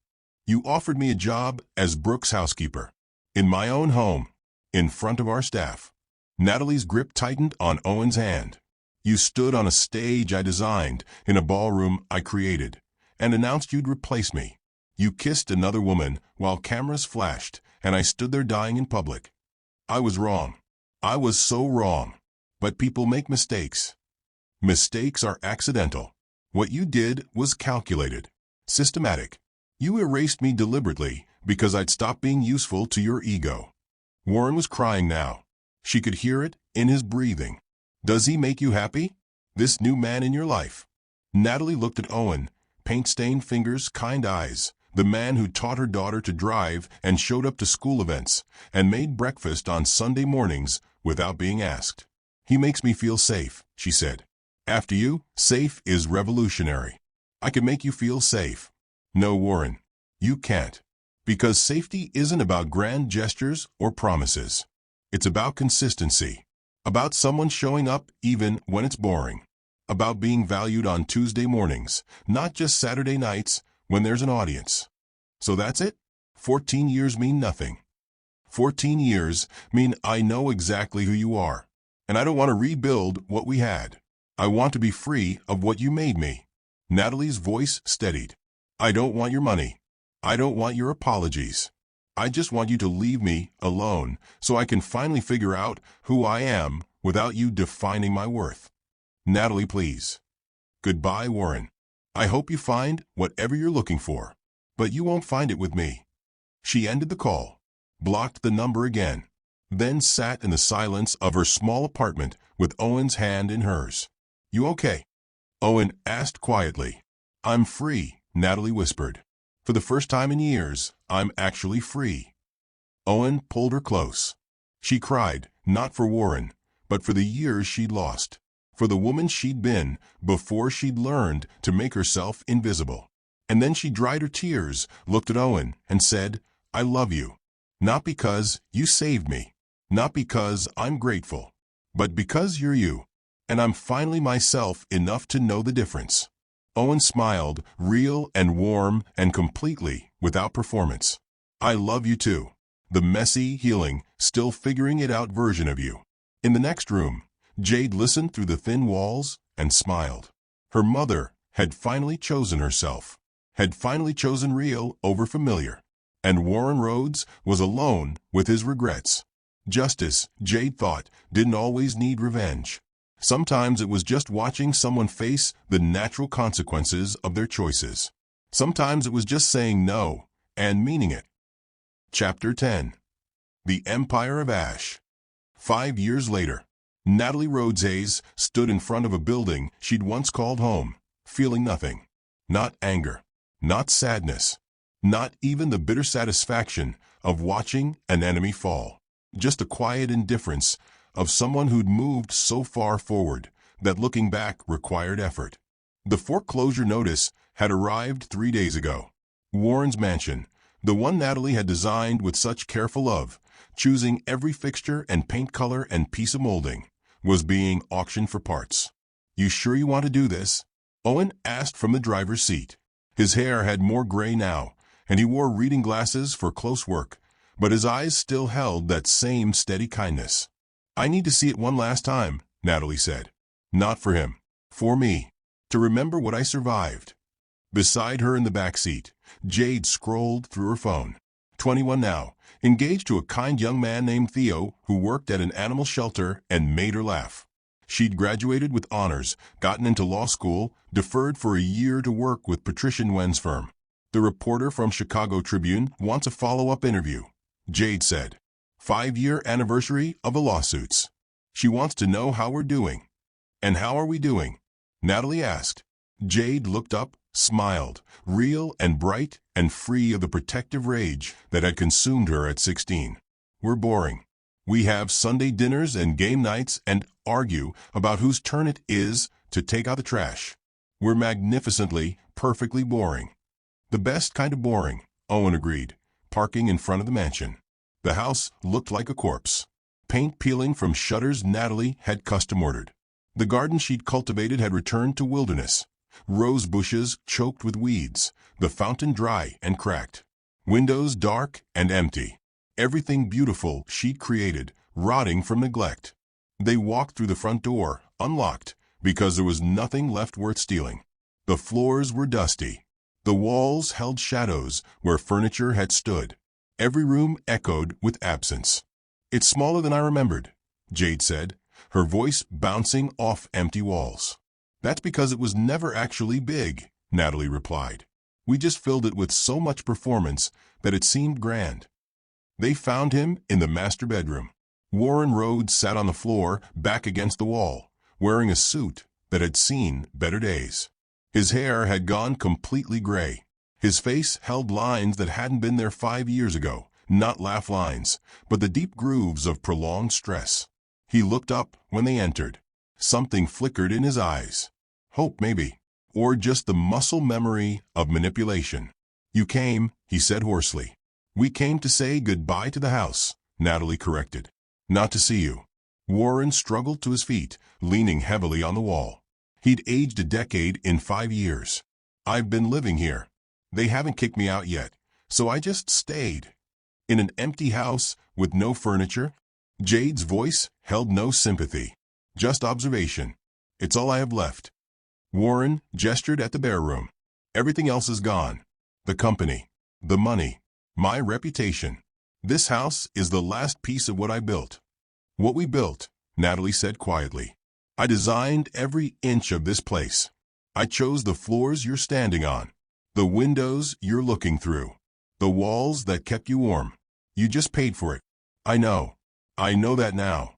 You offered me a job as Brooke's housekeeper. In my own home. In front of our staff." Natalie's grip tightened on Owen's hand. "You stood on a stage I designed, in a ballroom I created, and announced you'd replace me. You kissed another woman while cameras flashed, and I stood there dying in public. I was wrong. I was so wrong. But people make mistakes. Mistakes are accidental. What you did was calculated, systematic. You erased me deliberately because I'd stopped being useful to your ego." Warren was crying now. She could hear it in his breathing. "Does he make you happy? This new man in your life?" Natalie looked at Owen, paint-stained fingers, kind eyes, the man who taught her daughter to drive and showed up to school events and made breakfast on Sunday mornings without being asked. "He makes me feel safe," she said. "After you, safe is revolutionary. I can make you feel safe." "No, Warren, you can't. Because safety isn't about grand gestures or promises. It's about consistency. About someone showing up even when it's boring. About being valued on Tuesday mornings, not just Saturday nights when there's an audience. So that's it? 14 years mean nothing. 14 years mean I know exactly who you are, and I don't want to rebuild what we had. I want to be free of what you made me. Natalie's voice steadied. I don't want your money. I don't want your apologies. I just want you to leave me alone so I can finally figure out who I am without you defining my worth. Natalie, please. Goodbye, Warren. I hope you find whatever you're looking for, but you won't find it with me. She ended the call, blocked the number again, then sat in the silence of her small apartment with Owen's hand in hers. You okay? Owen asked quietly. I'm free, Natalie whispered. For the first time in years, I'm actually free. Owen pulled her close. She cried, not for Warren, but for the years she'd lost, for the woman she'd been before she'd learned to make herself invisible. And then she dried her tears, looked at Owen, and said, I love you. Not because you saved me, not because I'm grateful, but because you're you. And I'm finally myself enough to know the difference. Owen smiled, real and warm and completely without performance. I love you too. The messy, healing, still figuring it out version of you. In the next room, Jade listened through the thin walls and smiled. Her mother had finally chosen herself, had finally chosen real over familiar. And Warren Rhodes was alone with his regrets. Justice, Jade thought, didn't always need revenge. Sometimes it was just watching someone face the natural consequences of their choices. Sometimes it was just saying no and meaning it. Chapter 10. The Empire of Ash. 5 years later, Natalie Rhodes stood in front of a building she'd once called home, feeling nothing. Not anger, not sadness, not even the bitter satisfaction of watching an enemy fall. Just a quiet indifference of someone who'd moved so far forward that looking back required effort. The foreclosure notice had arrived 3 days ago. Warren's mansion, the one Natalie had designed with such careful love, choosing every fixture and paint color and piece of molding, was being auctioned for parts. You sure you want to do this? Owen asked from the driver's seat. His hair had more gray now, and he wore reading glasses for close work, but his eyes still held that same steady kindness. I need to see it one last time, Natalie said. Not for him. For me. To remember what I survived. Beside her in the back seat, Jade scrolled through her phone. 21 now, engaged to a kind young man named Theo who worked at an animal shelter and made her laugh. She'd graduated with honors, gotten into law school, deferred for a year to work with Patricia Nguyen's firm. The reporter from Chicago Tribune wants a follow-up interview, Jade said. 5-year anniversary of the lawsuits. She wants to know how we're doing. And how are we doing? Natalie asked. Jade looked up, smiled, real and bright and free of the protective rage that had consumed her at 16. We're boring. We have Sunday dinners and game nights and argue about whose turn it is to take out the trash. We're magnificently, perfectly boring. The best kind of boring, Owen agreed, parking in front of the mansion. The house looked like a corpse. Paint peeling from shutters Natalie had custom ordered. The garden she'd cultivated had returned to wilderness. Rose bushes choked with weeds, the fountain dry and cracked. Windows dark and empty. Everything beautiful she'd created, rotting from neglect. They walked through the front door, unlocked, because there was nothing left worth stealing. The floors were dusty. The walls held shadows where furniture had stood. Every room echoed with absence. It's smaller than I remembered, Jade said, her voice bouncing off empty walls. That's because it was never actually big, Natalie replied. We just filled it with so much performance that it seemed grand. They found him in the master bedroom. Warren Rhodes sat on the floor, back against the wall, wearing a suit that had seen better days. His hair had gone completely gray. His face held lines that hadn't been there 5 years ago, not laugh lines, but the deep grooves of prolonged stress. He looked up when they entered. Something flickered in his eyes. Hope, maybe. Or just the muscle memory of manipulation. You came, he said hoarsely. We came to say goodbye to the house, Natalie corrected. Not to see you. Warren struggled to his feet, leaning heavily on the wall. He'd aged a decade in 5 years. I've been living here. They haven't kicked me out yet, so I just stayed. In an empty house with no furniture? Jade's voice held no sympathy, just observation. It's all I have left. Warren gestured at the bare room. Everything else is gone. The company, the money, my reputation. This house is the last piece of what I built. What we built, Natalie said quietly. I designed every inch of this place. I chose the floors you're standing on, the windows you're looking through, the walls that kept you warm. You just paid for it. I know. I know that now.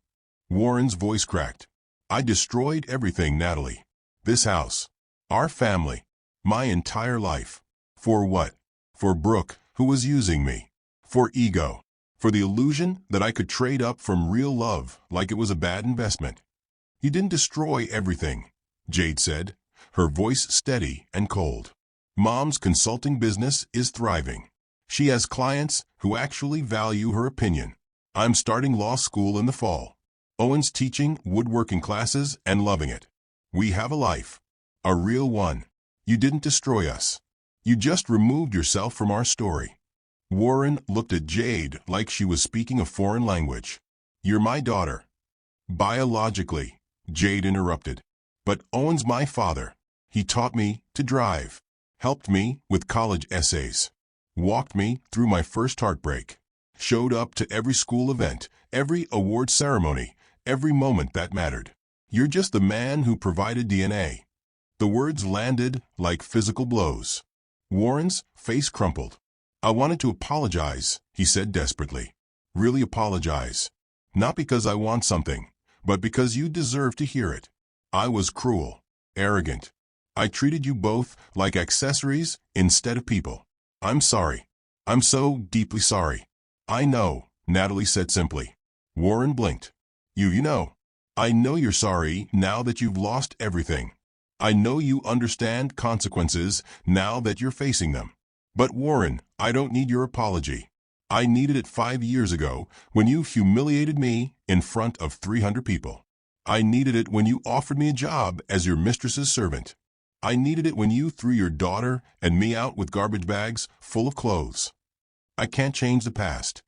Warren's voice cracked. I destroyed everything, Natalie. This house, our family, my entire life. For what? For Brooke, who was using me. For ego. For the illusion that I could trade up from real love like it was a bad investment. You didn't destroy everything, Jade said, her voice steady and cold. Mom's consulting business is thriving. She has clients who actually value her opinion. I'm starting law school in the fall. Owen's teaching woodworking classes and loving it. We have a life. A real one. You didn't destroy us. You just removed yourself from our story. Warren looked at Jade like she was speaking a foreign language. You're my daughter. Biologically, Jade interrupted. But Owen's my father. He taught me to drive, helped me with college essays, walked me through my first heartbreak, showed up to every school event, every award ceremony, every moment that mattered. You're just the man who provided DNA. The words landed like physical blows. Warren's face crumpled. I wanted to apologize, he said desperately. Really apologize. Not because I want something, but because you deserve to hear it. I was cruel, arrogant. I treated you both like accessories instead of people. I'm sorry. I'm so deeply sorry. I know, Natalie said simply. Warren blinked. You know. I know you're sorry now that you've lost everything. I know you understand consequences now that you're facing them. But Warren, I don't need your apology. I needed it 5 years ago when you humiliated me in front of 300 people. I needed it when you offered me a job as your mistress's servant. I needed it when you threw your daughter and me out with garbage bags full of clothes. I can't change the past.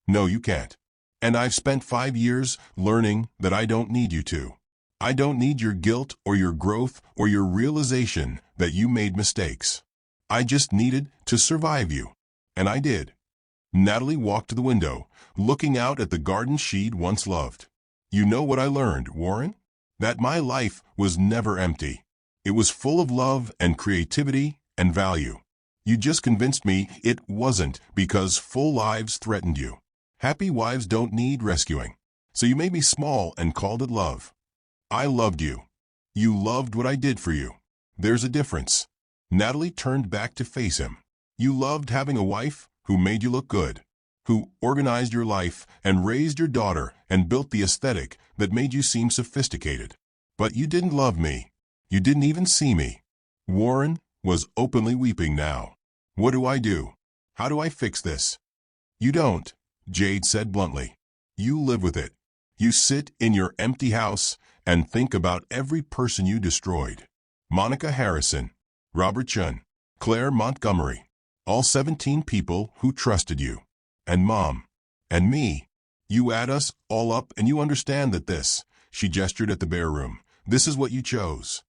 No, you can't. And I've spent 5 years learning that I don't need you to. I don't need your guilt or your growth or your realization that you made mistakes. I just needed to survive you. And I did. Natalie walked to the window, looking out at the garden she'd once loved. You know what I learned, Warren? That my life was never empty. It was full of love and creativity and value. You just convinced me it wasn't because full lives threatened you. Happy wives don't need rescuing. So you made me small and called it love. I loved you. You loved what I did for you. There's a difference. Natalie turned back to face him. You loved having a wife who made you look good, who organized your life and raised your daughter and built the aesthetic that made you seem sophisticated. But you didn't love me. You didn't even see me. Warren was openly weeping now. What do I do? How do I fix this? You don't, Jade said bluntly. You live with it. You sit in your empty house and think about every person you destroyed. Monica Harrison, Robert Chun, Claire Montgomery, all 17 people who trusted you. And Mom. And me. You add us all up and you understand that this, she gestured at the bare room, this is what you chose.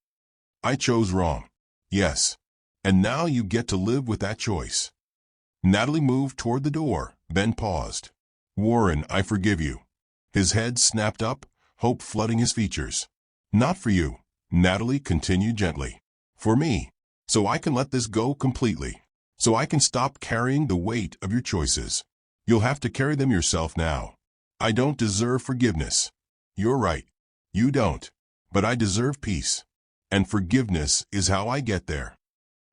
I chose wrong. Yes. And now you get to live with that choice. Natalie moved toward the door, then paused. Warren, I forgive you. His head snapped up, hope flooding his features. Not for you, Natalie continued gently. For me. So I can let this go completely. So I can stop carrying the weight of your choices. You'll have to carry them yourself now. I don't deserve forgiveness. You're right. You don't. But I deserve peace. And forgiveness is how I get there.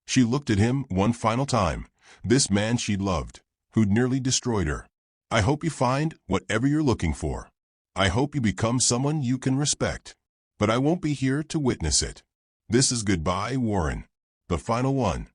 She looked at him one final time, this man she'd loved, who'd nearly destroyed her. I hope you find whatever you're looking for. I hope you become someone you can respect. But I won't be here to witness it. This is goodbye, Warren. The final one.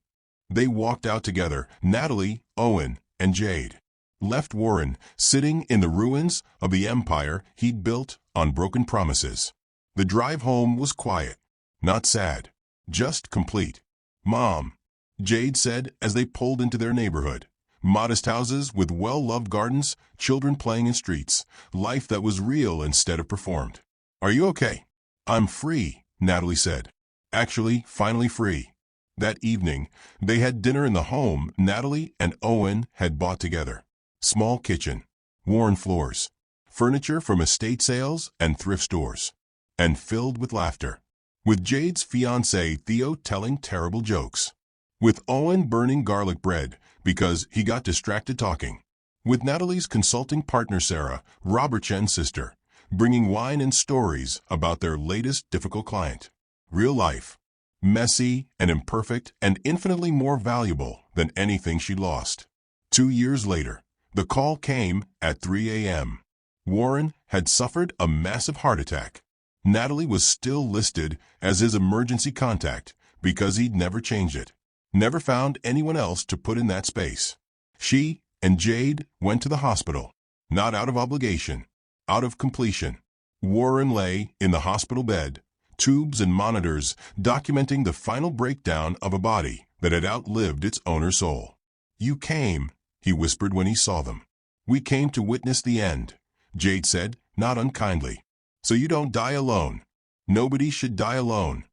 They walked out together, Natalie, Owen, and Jade. left Warren sitting in the ruins of the empire he'd built on broken promises. The drive home was quiet, not sad, just complete. "Mom," Jade said as they pulled into their neighborhood. Modest houses with well-loved gardens, children playing in streets, life that was real instead of performed. "Are you okay?" "I'm free," Natalie said. Actually, finally free. That evening, they had dinner in the home Natalie and Owen had bought together. Small kitchen, worn floors, furniture from estate sales and thrift stores, and filled with laughter. With Jade's fiancé Theo telling terrible jokes. With Owen burning garlic bread because he got distracted talking. With Natalie's consulting partner Sarah, Robert Chen's sister, bringing wine and stories about their latest difficult client. Real life. Messy and imperfect and infinitely more valuable than anything she lost. 2 years later, the call came at 3 a.m. Warren had suffered a massive heart attack. Natalie was still listed as his emergency contact because he'd never changed it. Never found anyone else to put in that space. She and Jade went to the hospital, not out of obligation, out of completion. Warren lay in the hospital bed, tubes and monitors documenting the final breakdown of a body that had outlived its owner's soul. "You came," he whispered when he saw them. "We came to witness the end," Jade said, not unkindly. "So you don't die alone. Nobody should die alone.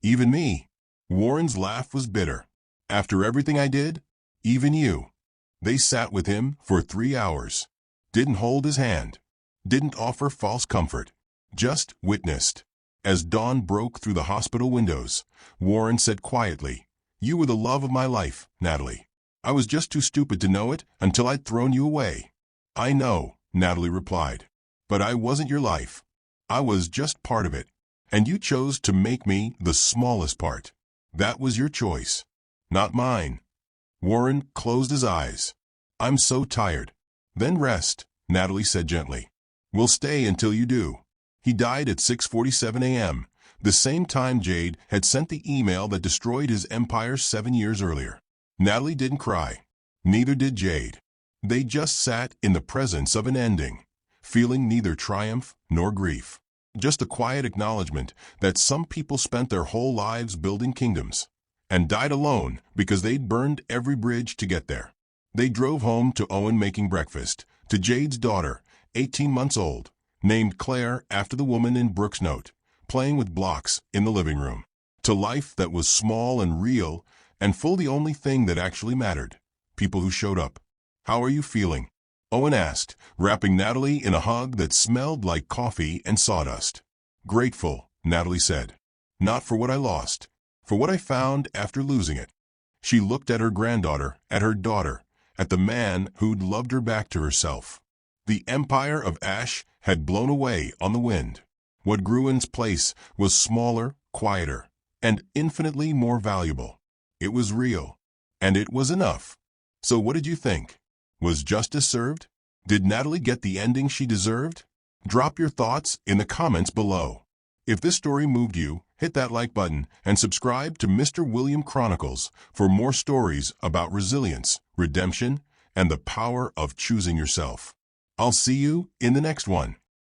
Even me." Warren's laugh was bitter. "After everything I did, even you." They sat with him for 3 hours. Didn't hold his hand. Didn't offer false comfort. Just witnessed. As dawn broke through the hospital windows, Warren said quietly, "You were the love of my life, Natalie. I was just too stupid to know it until I'd thrown you away." "I know," Natalie replied. "But I wasn't your life. I was just part of it. And you chose to make me the smallest part. That was your choice, not mine." Warren closed his eyes. "I'm so tired." "Then rest," Natalie said gently. "We'll stay until you do." He died at 6:47 a.m., the same time Jade had sent the email that destroyed his empire 7 years earlier. Natalie didn't cry. Neither did Jade. They just sat in the presence of an ending, feeling neither triumph nor grief. Just a quiet acknowledgement that some people spent their whole lives building kingdoms and died alone because they'd burned every bridge to get there. They drove home to Owen making breakfast, to Jade's daughter, 18 months old, named Claire after the woman in Brooke's note, playing with blocks in the living room. To life that was small and real and full the only thing that actually mattered, people who showed up. "How are you feeling?" Owen asked, wrapping Natalie in a hug that smelled like coffee and sawdust. "Grateful," Natalie said. "Not for what I lost, for what I found after losing it." She looked at her granddaughter, at her daughter, at the man who'd loved her back to herself. The empire of ash had blown away on the wind. What grew in its place was smaller, quieter, and infinitely more valuable. It was real, and it was enough. So what did you think? Was justice served? Did Natalie get the ending she deserved? Drop your thoughts in the comments below. If this story moved you, hit that like button and subscribe to Mr. William Chronicles for more stories about resilience, redemption, and the power of choosing yourself. I'll see you in the next one.